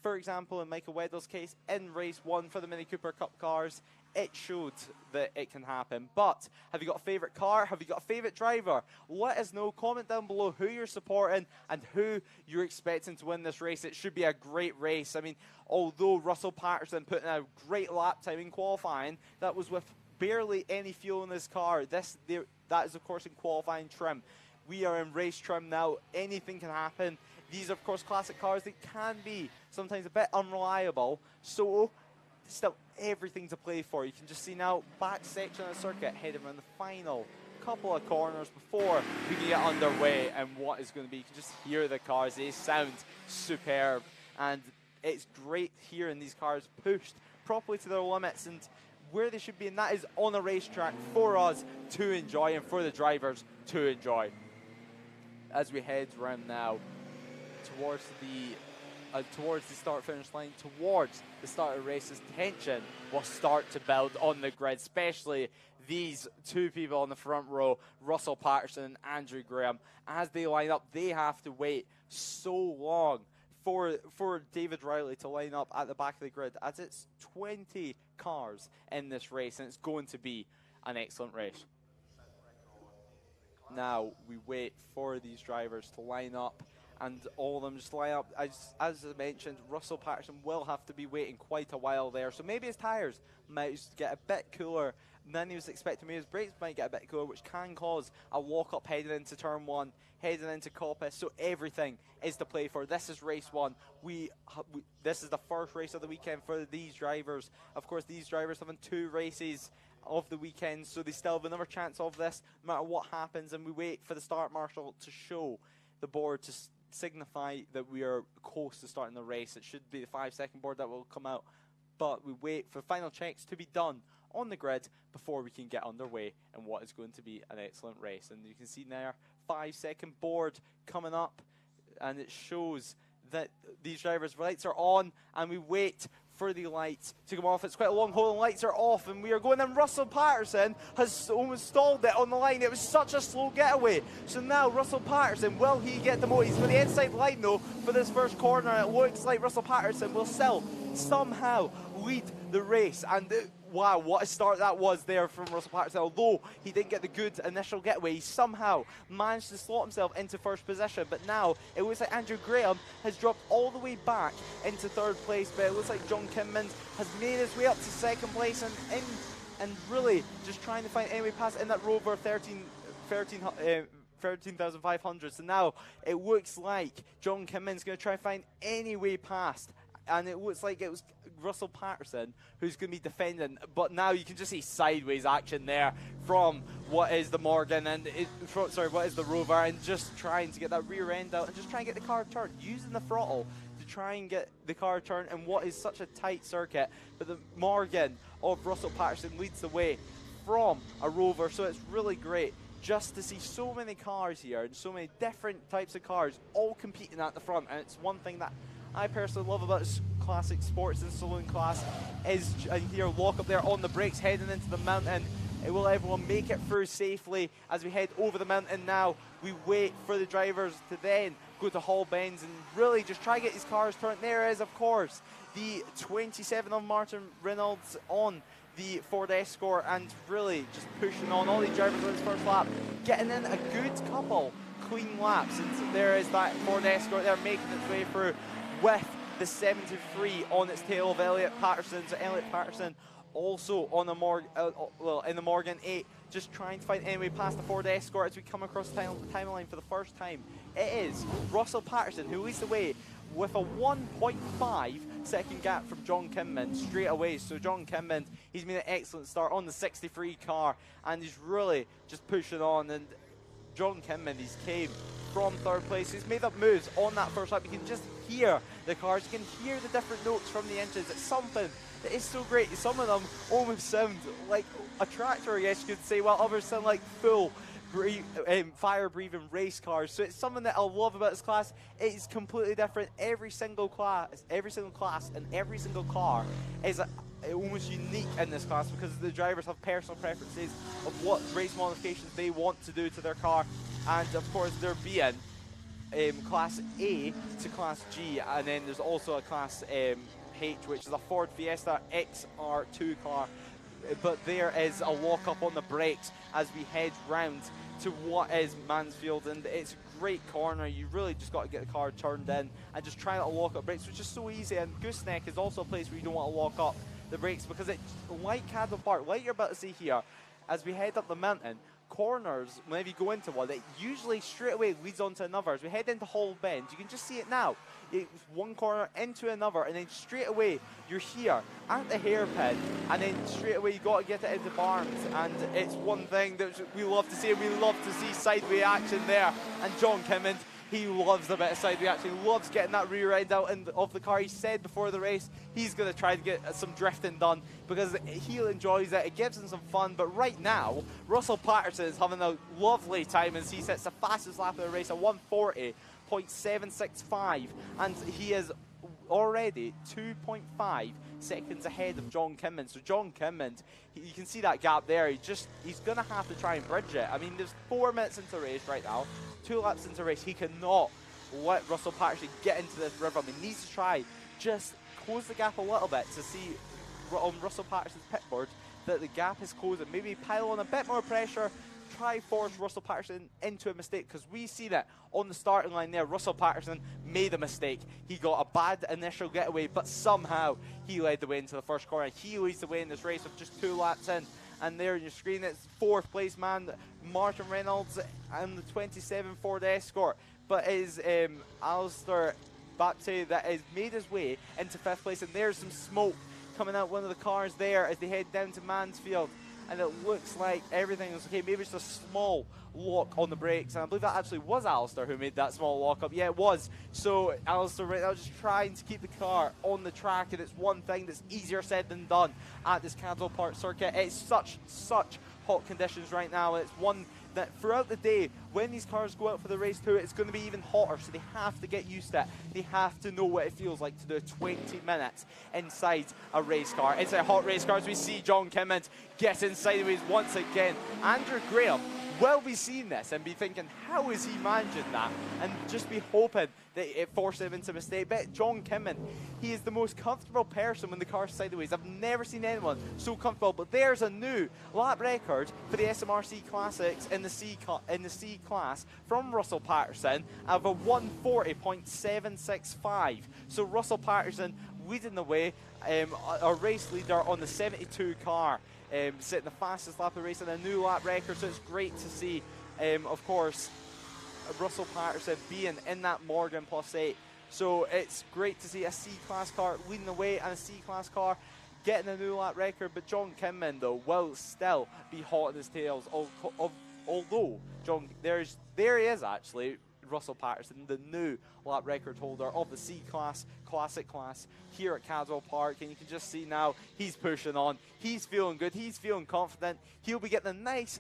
Speaker 1: for example, in Michael Weddell's case, in race 1 for the Mini Cooper Cup cars, it showed that it can happen. But have you got a favourite car? Have you got a favourite driver? Let us know. Comment down below who you're supporting and who you're expecting to win this race. It should be a great race. I mean, although Russell Patterson put in a great lap time in qualifying, that was with barely any fuel in his car. That is, of course, in qualifying trim. We are in race trim now. Anything can happen. These are, of course, classic cars. They can be sometimes a bit unreliable. So, still everything to play for. You can just see now, back section of the circuit, heading around the final couple of corners before we can get underway. And what is going to be, you can just hear the cars. They sound superb. And it's great hearing these cars pushed properly to their limits and where they should be. And that is on a racetrack for us to enjoy and for the drivers to enjoy. As we head around now towards the start-finish line, towards the start of the races, tension will start to build on the grid, especially these two people on the front row, Russell Patterson and Andrew Graham. As they line up, they have to wait so long for David Riley to line up at the back of the grid, as it's 20 cars in this race, and it's going to be an excellent race. Now we wait for these drivers to line up, and all of them just line up. As I mentioned, Russell Patterson will have to be waiting quite a while there, so maybe his tyres might just get a bit cooler than he was expecting. Maybe his brakes might get a bit cooler, which can cause a walk-up heading into turn 1, heading into Coppice. So everything is to play for. This is race 1. This is the first race of the weekend for these drivers. Of course, these drivers having 2 races of the weekend, so they still have another chance of this no matter what happens. And we wait for the start marshal to show the board to signify that we are close to starting the race. It should be the 5-second board that will come out, but we wait for final checks to be done on the grid before we can get underway in what is going to be an excellent race. And you can see there, 5-second board coming up, and it shows that these drivers' lights are on, and we wait for the lights to come off. It's quite a long hole, and lights are off, and we are going, and Russell Patterson has almost stalled it on the line. It was such a slow getaway. So now Russell Patterson, will he get the mo? He's with the inside line though for this first corner. It looks like Russell Patterson will still somehow lead the race, and wow, what a start that was there from Russell Patterson. Although he didn't get the good initial getaway, he somehow managed to slot himself into first position. But now it looks like Andrew Graham has dropped all the way back into third place, but it looks like John Kinmans has made his way up to second place and really just trying to find any way past in that Rover 13,500. So now it looks like John Kinmans going to try and find any way past, and it looks like it was Russell Patterson who's going to be defending, but now you can just see sideways action there from what is the Morgan and what is the Rover, and just trying to get that rear end out and just trying to get the car turned, using the throttle to try and get the car turned in what is such a tight circuit. But the Morgan of Russell Patterson leads the way from a Rover, so it's really great just to see so many cars here and so many different types of cars all competing at the front. And it's one thing that I personally love about this classic sports and saloon class is here lock up there on the brakes heading into the mountain. Will everyone make it through safely as we head over the mountain now? We wait for the drivers to then go to Hall Bends and really just try to get these cars turned. There is, of course, the 27 of Martin Reynolds on the Ford Escort, and really just pushing on all these drivers on his first lap, getting in a good couple clean laps. And there is that Ford Escort there making its way through with the 73 on its tail of Elliot Patterson. So Elliot Patterson also on the in the Morgan 8, just trying to find any way past the Ford Escort as we come across the timeline for the first time. It is Russell Patterson who leads the way with a 1.5 second gap from John Kinmans straight away. So John Kinmans, he's made an excellent start on the 63 car, and he's really just pushing on. And John Kinmans, he's came from third place. He's made up moves on that first lap. You can just hear the cars, you can hear the different notes from the engines. It's something that is so great. Some of them almost sound like a tractor, I guess you could say, while others sound like full fire-breathing race cars. So it's something that I love about this class. It is completely different. Every single class and every single car is almost unique in this class, because the drivers have personal preferences of what race modifications they want to do to their car. And of course there being Class A to Class G, and then there's also a Class H, which is a Ford Fiesta XR2 car. But there is a lock-up on the brakes as we head round to what is Mansfield, and it's a great corner. You really just got to get the car turned in and just try to lock up brakes, which is so easy. And Gooseneck is also a place where you don't want to lock up the brakes, because it, like Cadwell Park, like you're about to see here, as we head up the mountain, corners, whenever you go into one, it usually straight away leads on to another. As we head into Hall Bend, you can just see it now. It's one corner into another, and then straight away you're here at the hairpin, and then straight away you got to get it into Barnes. And it's one thing that we love to see, and we love to see sideway action there. And John Kinmans, he loves a bit of sideway action. He loves getting that rear end out of the car. He said before the race he's going to try to get some drifting done because he enjoys it. It gives him some fun. But right now, Russell Patterson is having a lovely time as he sets the fastest lap of the race at 1:40.765, and he is already 2.5 seconds ahead of John Kinmans. So John Kinmans, you can see that gap there. He's going to have to try and bridge it. I mean, there's 4 minutes into the race right now, 2 laps into the race. He cannot let Russell Patterson get into this rhythm. He needs to try just close the gap a little bit to see on Russell Patterson's pit board that the gap is closing. Maybe pile on a bit more pressure, try force Russell Patterson into a mistake, because we see that on the starting line there, Russell Patterson made a mistake. He got a bad initial getaway, but somehow he led the way into the first corner. He leads the way in this race with just 2 laps in. And there on your screen, it's 4th place man, Martin Reynolds, and the 27 Ford Escort. But it is Alistair Baptiste that has made his way into 5th place, and there's some smoke coming out one of the cars there as they head down to Mansfield. and it looks like everything is okay. Maybe it's a small lock on the brakes, and I believe that actually was Alistair who made that small lock up. Yeah, it was. So Alistair right now just trying to keep the car on the track, and it's one thing that's easier said than done at this Cadwell Park circuit. It's such hot conditions right now, and it's one that throughout the day, when these cars go out for the race too, it's going to be even hotter, so they have to get used to it. They have to know what it feels like to do 20 minutes inside a race car. Inside hot race cars, we see John Kimmins get in sideways once again. Andrew Graham will be seeing this and be thinking, how is he managing that? And just be hoping that it forces him into a mistake. But John Kimmins, he is the most comfortable person when the car's sideways. I've never seen anyone so comfortable. But there's a new lap record for the SMRC Classics in the C class from Russell Patterson of a 140.765. So Russell Patterson leading the way, a race leader on the 72 car. Setting the fastest lap of the race and a new lap record, so it's great to see, of course, Russell Patterson being in that Morgan +8. So it's great to see a C-Class car leading the way and a C-Class car getting a new lap record, but John Kinman, though, will still be hot on his tails, although, there he is, actually, Russell Patterson, the new lap record holder of the C-Class Classic class here at Cadwell Park, and you can just see now he's pushing on, he's feeling good, he's feeling confident, he'll be getting a nice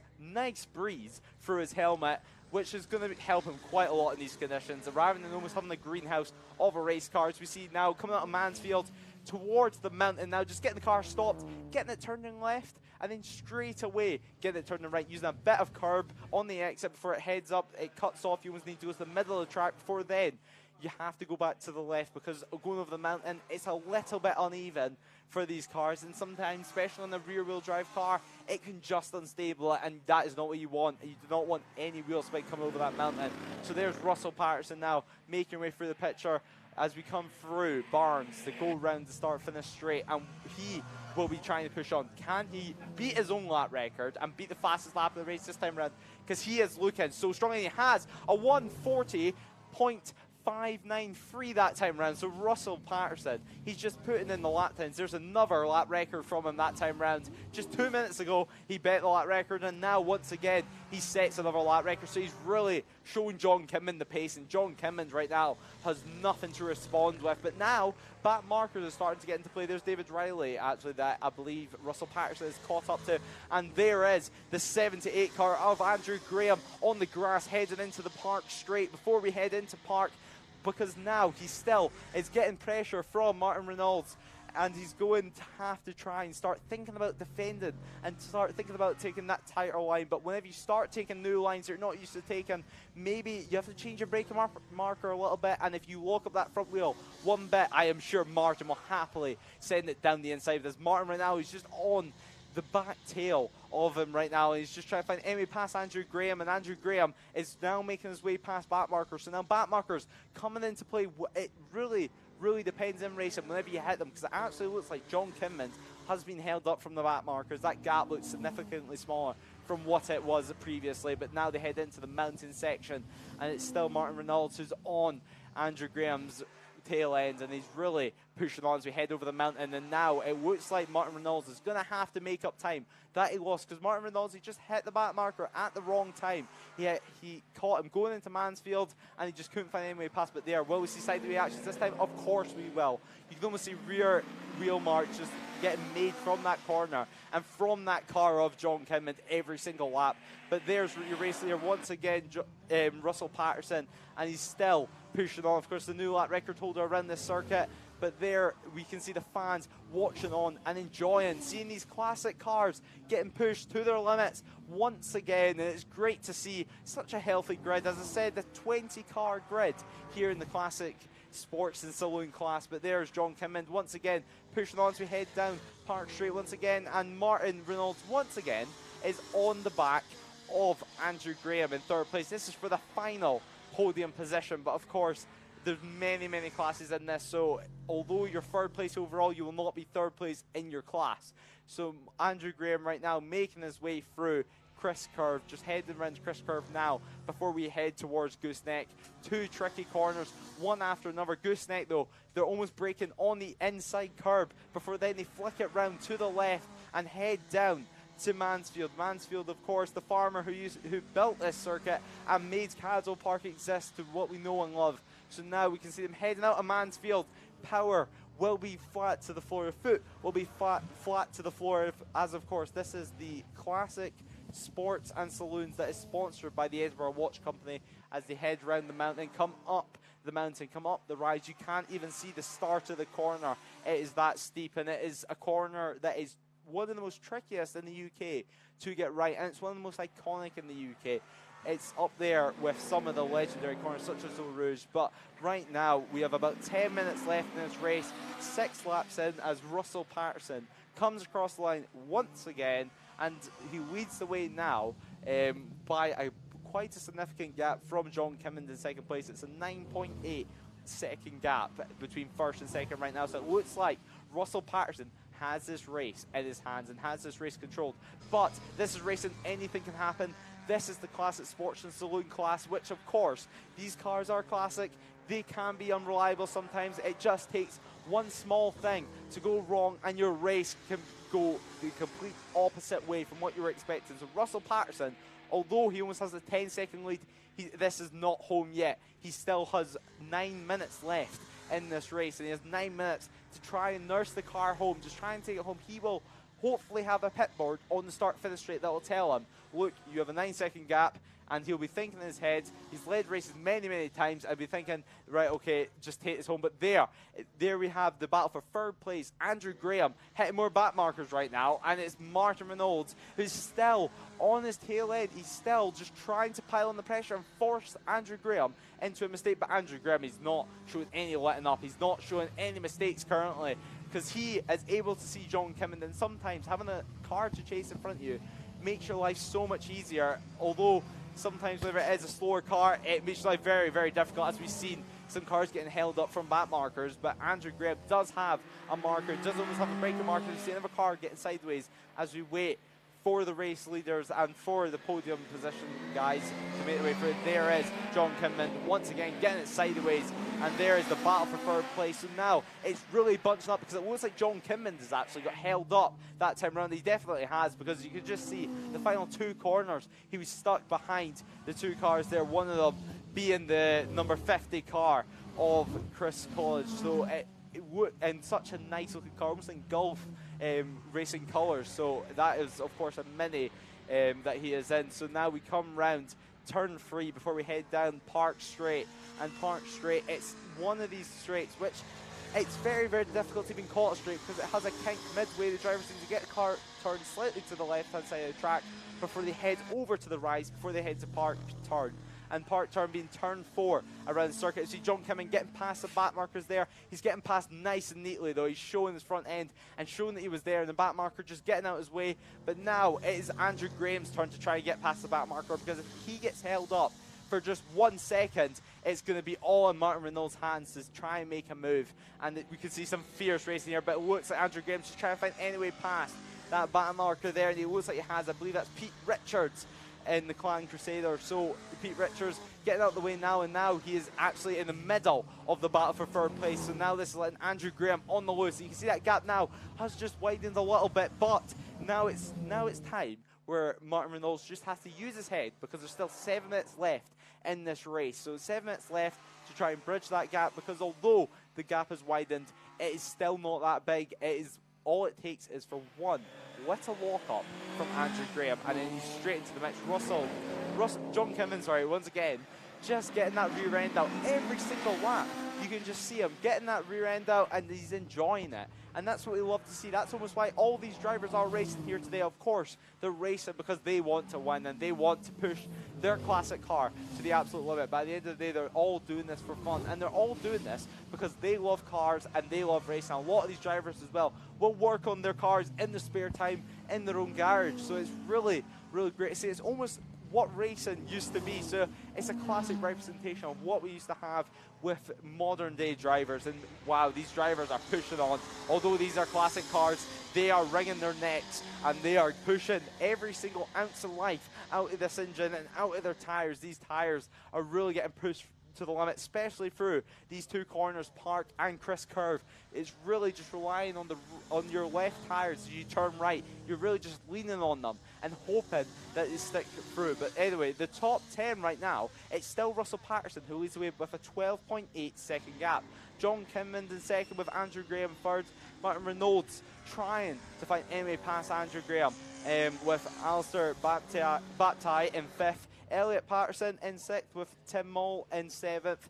Speaker 1: breeze through his helmet, which is going to help him quite a lot in these conditions, rather than almost having the greenhouse of a race car. As we see now coming out of Mansfield towards the mountain now, just getting the car stopped, getting it turning left, and then straight away getting it turning right, using a bit of curb on the exit before it heads up, it cuts off. You almost need to go to the middle of the track before then you have to go back to the left, because going over the mountain, it's a little bit uneven for these cars, and sometimes, especially on the rear wheel drive car, it can just unstable it, and that is not what you want. You do not want any wheel spike coming over that mountain. So there's Russell Patterson now making way through the picture as we come through Barnes to go round the start-finish straight, and he will be trying to push on. Can he beat his own lap record and beat the fastest lap of the race this time around? Because he is looking so strong, and he has a 140.593 that time round. So Russell Patterson, he's just putting in the lap times. There's another lap record from him that time round. Just 2 minutes ago, he bet the lap record, and now once again, he sets another lap record. So he's really showing John Kinman the pace, and John Kinman right now has nothing to respond with. But now, back markers are starting to get into play. There's David Riley, actually, that I believe Russell Patterson is caught up to. And there is the 78 car of Andrew Graham on the grass, heading into the park straight. Before we head into park, because now he still is getting pressure from Martin Reynolds, and he's going to have to try and start thinking about defending and start thinking about taking that tighter line. But whenever you start taking new lines you're not used to taking, maybe you have to change your braking marker a little bit, and if you lock up that front wheel one bit, I am sure Martin will happily send it down the inside of this. Martin right now is just on the back tail of him right now, and he's just trying to find any way past Andrew Graham, and Andrew Graham is now making his way past back markers. So now back markers coming into play. It really depends in racing whenever you hit them, because it actually looks like John Kinman has been held up from the back markers. That gap looks significantly smaller from what it was previously, but now they head into the mountain section, and it's still Martin Reynolds who's on Andrew Graham's tail end, and he's really pushing on as we head over the mountain. And now it looks like Martin Reynolds is going to have to make up time that he lost, because Martin Reynolds, he just hit the back marker at the wrong time. He caught him going into Mansfield, and he just couldn't find any way past. But there, will we see side reactions this time? Of course we will. You can almost see rear wheel marks just getting made from that corner and from that car of John Kinman every single lap. But there's your race leader once again, Russell Patterson, and he's still pushing on. Of course, the new lap record holder around this circuit. But there we can see the fans watching on and enjoying, seeing these classic cars getting pushed to their limits once again. And it's great to see such a healthy grid. As I said, the 20-car grid here in the classic sports and saloon class. But there's John Kinman once again pushing on as we head down Park Street once again. And Martin Reynolds once again is on the back of Andrew Graham in third place. This is for the final podium position. But of course, there's many classes in this, so although you're third place overall, you will not be third place in your class. So Andrew Graham right now making his way through Chris Curve, just heading around Chris Curve now before we head towards Gooseneck. Two tricky corners, one after another. Gooseneck though, they're almost braking on the inside curb before then they flick it round to the left and head down to Mansfield. Mansfield, of course, the farmer who built this circuit and made Cadwell Park exist to what we know and love. So now we can see them heading out of Mansfield. Power will be flat to the floor. Of foot will be flat to the floor, as of course this is the Classic Sports and Saloons that is sponsored by the Edinburgh Watch Company as they head round the mountain, come up the mountain, come up the rise. You can't even see the start of the corner. It is that steep, and it is a corner that is one of the most trickiest in the UK to get right, and it's one of the most iconic in the UK. It's up there with some of the legendary corners such as Eau Rouge, but right now we have about 10 minutes left in this race, 6 laps in, as Russell Patterson comes across the line once again, and he leads the way now by quite a significant gap from John Kimmond in second place. It's a 9.8 second gap between first and second right now, so it looks like Russell Patterson has this race in his hands and has this race controlled. But this is racing, anything can happen. This is the Classic Sports and Saloon class, which of course, these cars are classic. They can be unreliable sometimes. It just takes one small thing to go wrong and your race can go the complete opposite way from what you were expecting. So Russell Patterson, although he almost has a 10-second lead, this is not home yet. He still has 9 minutes left in this race, and he has 9 minutes to try and nurse the car home, just try and take it home. He will hopefully have a pit board on the start-finish straight that will tell him, look, you have a 9-second gap, and he'll be thinking in his head, he's led races many, many times, and be thinking, right, okay, just take this home. But there we have the battle for third place. Andrew Graham hitting more back markers right now, and it's Martin Reynolds who's still on his tail end. He's still just trying to pile on the pressure and force Andrew Graham into a mistake, but Andrew Graham is not showing any letting up. He's not showing any mistakes currently, because he is able to see John Kimmond, and sometimes having a car to chase in front of you makes your life so much easier, although sometimes whenever it is a slower car, it makes life very, very difficult, as we've seen some cars getting held up from back markers. But Andrew Graham does have a marker, does almost have a braking marker. We see another car getting sideways as we wait for the race leaders and for the podium position guys to make their way through. There is John Kimmond once again getting it sideways, and there is the battle for third place. So now it's really bunching up, because it looks like John Kimmond has actually got held up that time around. He definitely has, because you could just see the final 2 corners, he was stuck behind the 2 cars there, one of them being the number 50 car of Chris College. So it would, and such a nice looking car, almost in golf racing colours. So that is of course a Mini that he is in. So now we come round turn 3 before we head down Park Straight. And Park Straight, it's one of these straights which it's very, very difficult to even call it straight, because it has a kink midway. The drivers need to get the car turned slightly to the left hand side of the track before they head over to the rise, before they head to Park Turn. And Park Turn being turn 4 around the circuit. You see John Kimmond getting past the back markers there. He's getting past nice and neatly though. He's showing his front end and showing that he was there, and the back marker just getting out his way. But now it is Andrew Graham's turn to try and get past the back marker, because if he gets held up for just 1 second, it's going to be all in Martin Reynolds' hands to try and make a move. And we can see some fierce racing here, but it looks like Andrew Graham's just trying to find any way past that back marker there, and he looks like he has, I believe that's Pete Richards in the Clan Crusader. So Pete Richards getting out of the way now, and now he is actually in the middle of the battle for third place. So now this is letting Andrew Graham on the loose. You can see that gap now has just widened a little bit, but now it's time where Martin Reynolds just has to use his head, because there's still 7 minutes left in this race. So 7 minutes left to try and bridge that gap, because although the gap has widened, it is still not that big. It is all it takes is for one little walk-up from Andrew Graham, and then he's straight into the mix. John Kimmond, sorry, once again, just getting that rear end out every single lap. You can just see him getting that rear end out, and he's enjoying it. And that's what we love to see. That's almost why all these drivers are racing here today. Of course, they're racing because they want to win and they want to push their classic car to the absolute limit. But at the end of the day, they're all doing this for fun. And they're all doing this because they love cars and they love racing. A lot of these drivers as well will work on their cars in their spare time in their own garage. So it's really, really great to see. It's almost what racing used to be. So it's a classic representation of what we used to have with modern day drivers. And wow, these drivers are pushing on. Although these are classic cars, they are wringing their necks and they are pushing every single ounce of life out of this engine and out of their tires. These tires are really getting pushed to the limit, especially through these two corners, Park and Chris Curve. It's really just relying on your left tires as you turn right. You're really just leaning on them and hoping that you stick through. But anyway, the top 10 right now, it's still Russell Patterson who leads the way with a 12.8 second gap. John Kinmond in second with Andrew Graham third. Martin Reynolds trying to find any way past Andrew Graham with Alistair Baptai in fifth. Elliot Patterson in sixth with Tim Moll in seventh,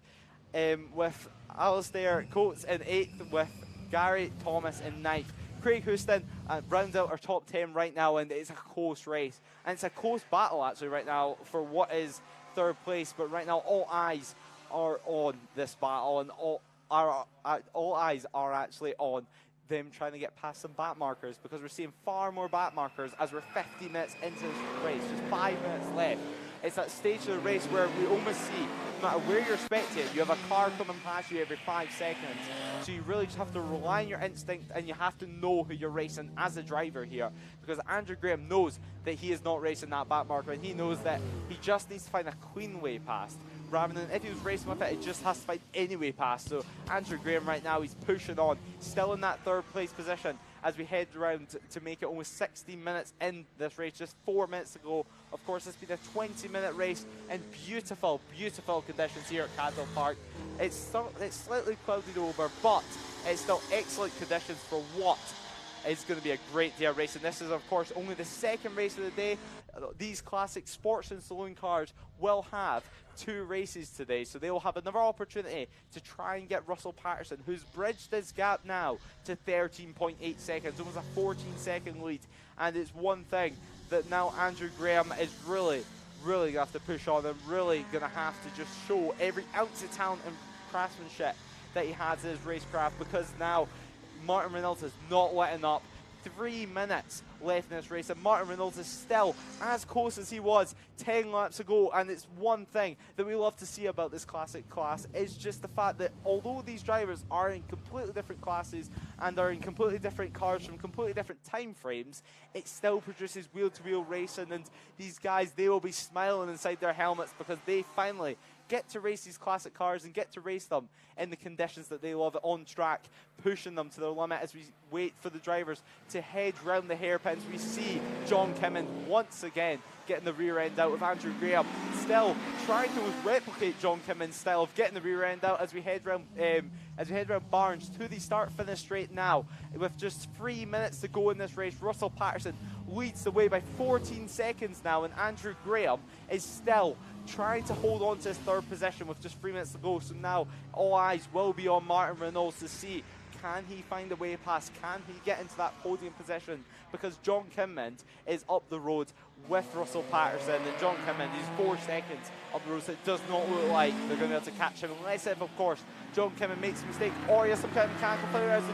Speaker 1: with Alistair Coates in eighth, with Gary Thomas in ninth. Craig Houston rounds out our top 10 right now, and it's a close race. And it's a close battle actually right now for what is third place, but right now all eyes are on this battle, and all eyes are actually on them trying to get past some back markers, because we're seeing far more back markers as we're 50 minutes into this race, just 5 minutes left. It's that stage of the race where we almost see, no matter where you're spectating, you have a car coming past you every 5 seconds. So you really just have to rely on your instinct, and you have to know who you're racing as a driver here, because Andrew Graham knows that he is not racing that back marker, and he knows that he just needs to find a clean way past, rather than if he was racing with it, it just has to find any way past. So Andrew Graham right now, he's pushing on, still in that third place position as we head around to make it almost 60 minutes in this race, just 4 minutes to go. Of course, it's been a 20-minute race in beautiful, beautiful conditions here at Cadwell Park. It's slightly clouded over, but it's still excellent conditions for what is going to be a great day of racing. This is, of course, only the second race of the day. These classic sports and saloon cars will have 2 races today, so they will have another opportunity to try and get Russell Patterson, who's bridged this gap now to 13.8 seconds, almost a 14-second lead. And it's one thing that now Andrew Graham is really going to have to push on, and really going to have to just show every ounce of talent and craftsmanship that he has in his racecraft, because now Martin Reynolds is not letting up. 3 minutes left in this race, and Martin Reynolds is still as close as he was 10 laps ago. And it's one thing that we love to see about this classic class, is just the fact that although these drivers are in completely different classes and are in completely different cars from completely different time frames, it still produces wheel-to-wheel racing, and these guys, they will be smiling inside their helmets because they finally get to race these classic cars and get to race them in the conditions that they love on track, pushing them to their limit as we wait for the drivers to head round the hairpins. We see John Kinmond once again getting the rear end out, with Andrew Graham still trying to replicate John Kinmond's style of getting the rear end out as we head round Barnes to the start-finish straight now. With just 3 minutes to go in this race, Russell Patterson leads the way by 14 seconds now, and Andrew Graham is still trying to hold on to his third position with just 3 minutes to go. So now all eyes will be on Martin Reynolds to see, can he find a way past? Can he get into that podium position? Because John Kinmond is up the road with Russell Patterson, and John Kinmond is 4 seconds up the road, so it does not look like they're going to be able to catch him, unless if, of course, John Kinmond makes a mistake, or he has some kind of mechanical failure, as the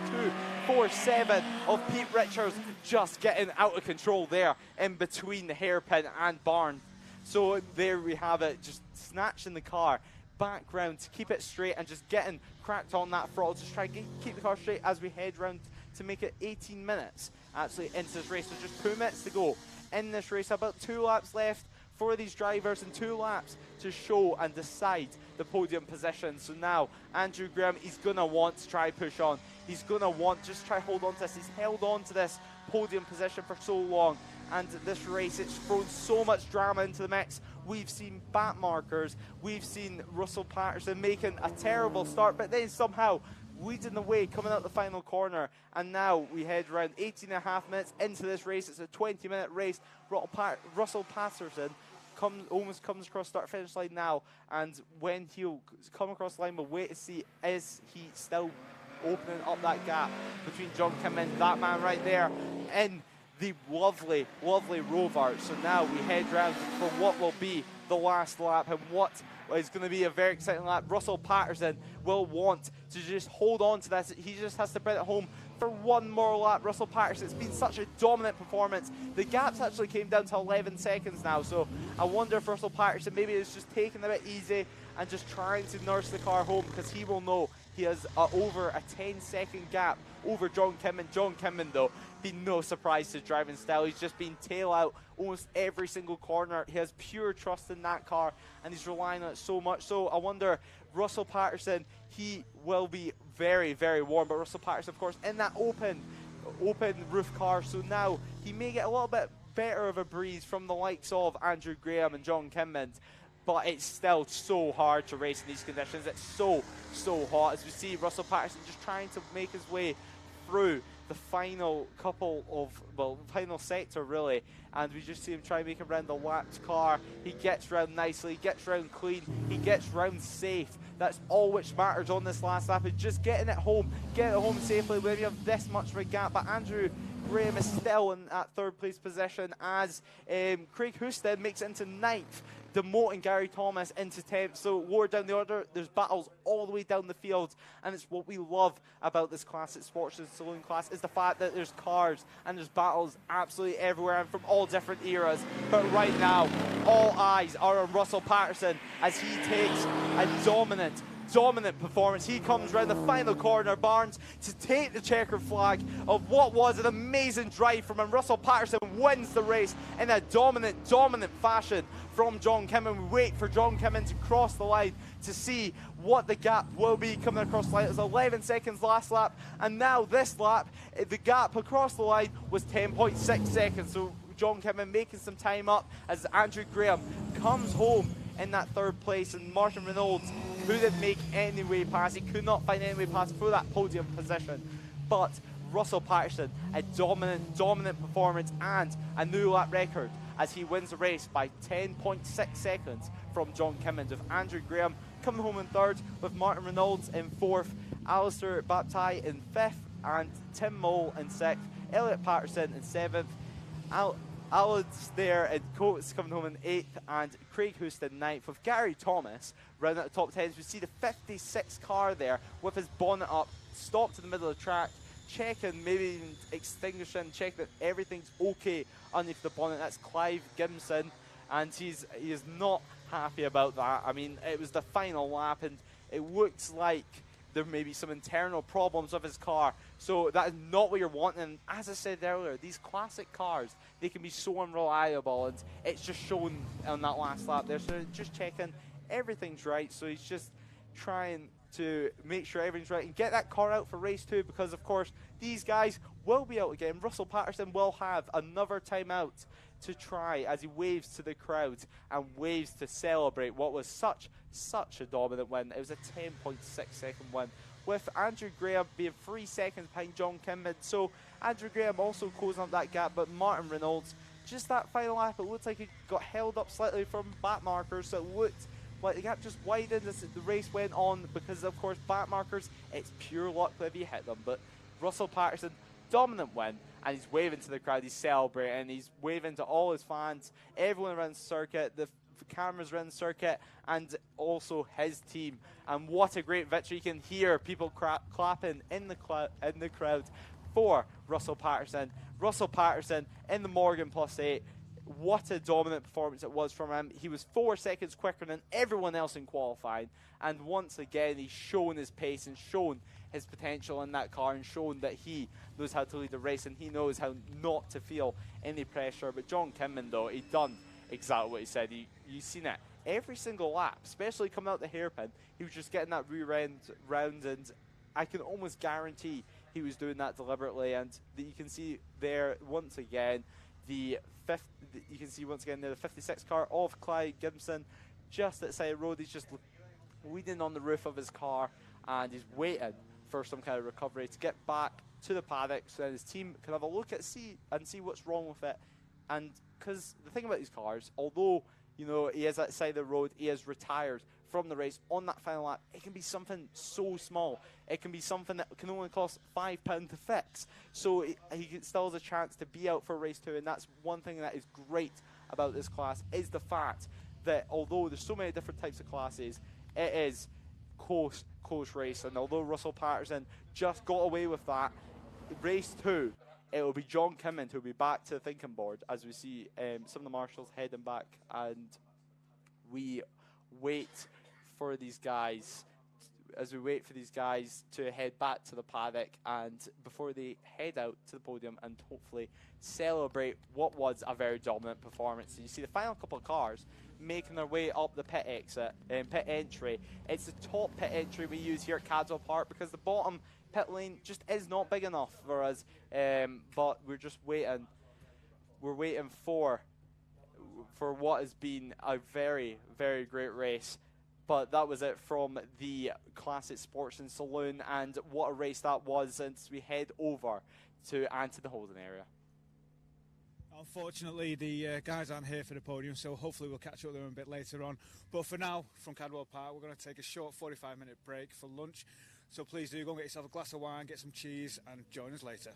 Speaker 1: 2.47 of Pete Richards just getting out of control there in between the hairpin and Barn. So there we have it, just snatching the car back round to keep it straight and just getting cracked on that throttle, just try to keep the car straight as we head round to make it 18 minutes actually into this race. So just 2 minutes to go in this race, about 2 laps left for these drivers, and 2 laps to show and decide the podium position. So now Andrew Graham, he's going to want to try push on. He's going to want just try hold on to this. He's held on to this podium position for so long, and this race, it's thrown so much drama into the mix. We've seen back markers, we've seen Russell Patterson making a terrible start, but then somehow leading the way coming out the final corner. And now we head around 18.5 minutes into this race. It's a 20-minute race. Russell Patterson almost comes across start finish line now, and when he'll come across the line, we'll wait to see, is he still opening up that gap between John Kinmond, that man right there, in the lovely, lovely Rover. So now we head round for what will be the last lap, and what is going to be a very exciting lap. Russell Patterson will want to just hold on to this. He just has to bring it home for one more lap. Russell Patterson, it's been such a dominant performance. The gaps actually came down to 11 seconds now, so I wonder if Russell Patterson maybe is just taking it a bit easy and just trying to nurse the car home, because he will know he has over a 10-second gap over John Kinman. John Kinman, though, been no surprise to driving style. He's just been tail out almost every single corner. He has pure trust in that car, and he's relying on it so much. So I wonder, Russell Patterson, he will be very, very warm, but Russell Patterson, of course, in that open roof car, so now he may get a little bit better of a breeze from the likes of Andrew Graham and John Kinman. But it's still so hard to race in these conditions. It's so hot. As we see Russell Patterson just trying to make his way through the final couple of, well, final sector really, and we just see him try and make him around the lapped car. He gets round nicely, he gets round clean, he gets round safe. That's all which matters on this last lap, is just getting it home safely when you have this much of a gap. But Andrew Graham is still in that third place position as Craig Houston makes it into 9th, demoting Gary Thomas into 10th. So lower down the order, there's battles all the way down the field, and it's what we love about this classic sports and saloon class, is the fact that there's cars and there's battles absolutely everywhere and from all different eras. But right now, all eyes are on Russell Patterson as he takes a dominant performance. He comes around the final corner, Barnes, to take the checkered flag of what was an amazing drive from him. Russell Patterson wins the race in a dominant fashion from John Kinman. We wait for John Kinman to cross the line to see what the gap will be coming across the line. It was 11 seconds last lap, and now this lap, the gap across the line was 10.6 seconds. So John Kinman making some time up as Andrew Graham comes home in that third place, and Martin Reynolds couldn't make any way past. He could not find any way past for that podium position. But Russell Patterson, a dominant performance and a new lap record as he wins the race by 10.6 seconds from John Kinman, with Andrew Graham coming home in third, with Martin Reynolds in fourth, Alistair Baptiste in fifth, and Tim Mole in sixth, Elliot Patterson in seventh, Alan's there and Coates coming home in 8th, and Craig Houston 9th, with Gary Thomas round at the top 10. We see the 56 car there with his bonnet up, stopped in the middle of the track, checking, maybe even extinguishing, checking that everything's okay underneath the bonnet. That's Clive Gimson, and he is not happy about that. I mean, it was the final lap, and it looks like there may be some internal problems with his car. So that is not what you're wanting. And as I said earlier, these classic cars, they can be so unreliable, and it's just shown on that last lap there. So just checking everything's right. So he's just trying to make sure everything's right and get that car out for race 2, because of course these guys will be out again. Russell Patterson will have another time out to try, as he waves to the crowd and waves to celebrate what was such a dominant win. It was a 10.6 second win, with Andrew Graham being 3 seconds behind John Kinman. So Andrew Graham also closing up that gap, but Martin Reynolds, just that final lap, it looked like he got held up slightly from back markers, so it looked like the gap just widened as the race went on, because of course back markers, it's pure luck if you hit them. But Russell Patterson, dominant win, and he's waving to the crowd, he's celebrating, he's waving to all his fans, everyone around the circuit, the cameras around the circuit, and also his team. And what a great victory. You can hear people clapping in the crowd for Russell Patterson. Russell Patterson in the Morgan +8. What a dominant performance it was from him. He was 4 seconds quicker than everyone else in qualifying, and once again he's shown his pace and shown his potential in that car, and shown that he knows how to lead the race and he knows how not to feel any pressure. But John Kinman, though, he done exactly what he said. You've seen it every single lap, especially coming out the hairpin. He was just getting that round, and I can almost guarantee he was doing that deliberately. And you can see there once again the 56 car of Clyde Gibson just outside the road. He's just leaning on the roof of his car, and he's waiting for some kind of recovery to get back to the paddock so that his team can have a look at see what's wrong with it. And because the thing about these cars, although you know he is outside the road, he is retired from the race on that final lap, it can be something so small. It can be something that can only cost £5 to fix. So he still has a chance to be out for race 2, and that's one thing that is great about this class, is the fact that although there's so many different types of classes, it is close race. And although Russell Patterson just got away with that, race 2, it will be John Kimmond who will be back to the thinking board as we see some of the marshals heading back, and we wait for these guys. As we wait for these guys to head back to the paddock, and before they head out to the podium and hopefully celebrate what was a very dominant performance. And you see the final couple of cars making their way up the pit exit and pit entry. It's the top pit entry we use here at Cadwell Park because the bottom pit lane just is not big enough for us. But we're just waiting. We're waiting for what has been a very, very great race. But that was it from the Classic Sports and Saloon, and what a race that was as we head over to the holding area.
Speaker 2: Unfortunately, the guys aren't here for the podium, so hopefully we'll catch up with them a bit later on. But for now, from Cadwell Park, we're going to take a short 45-minute break for lunch. So please do go and get yourself a glass of wine, get some cheese, and join us later.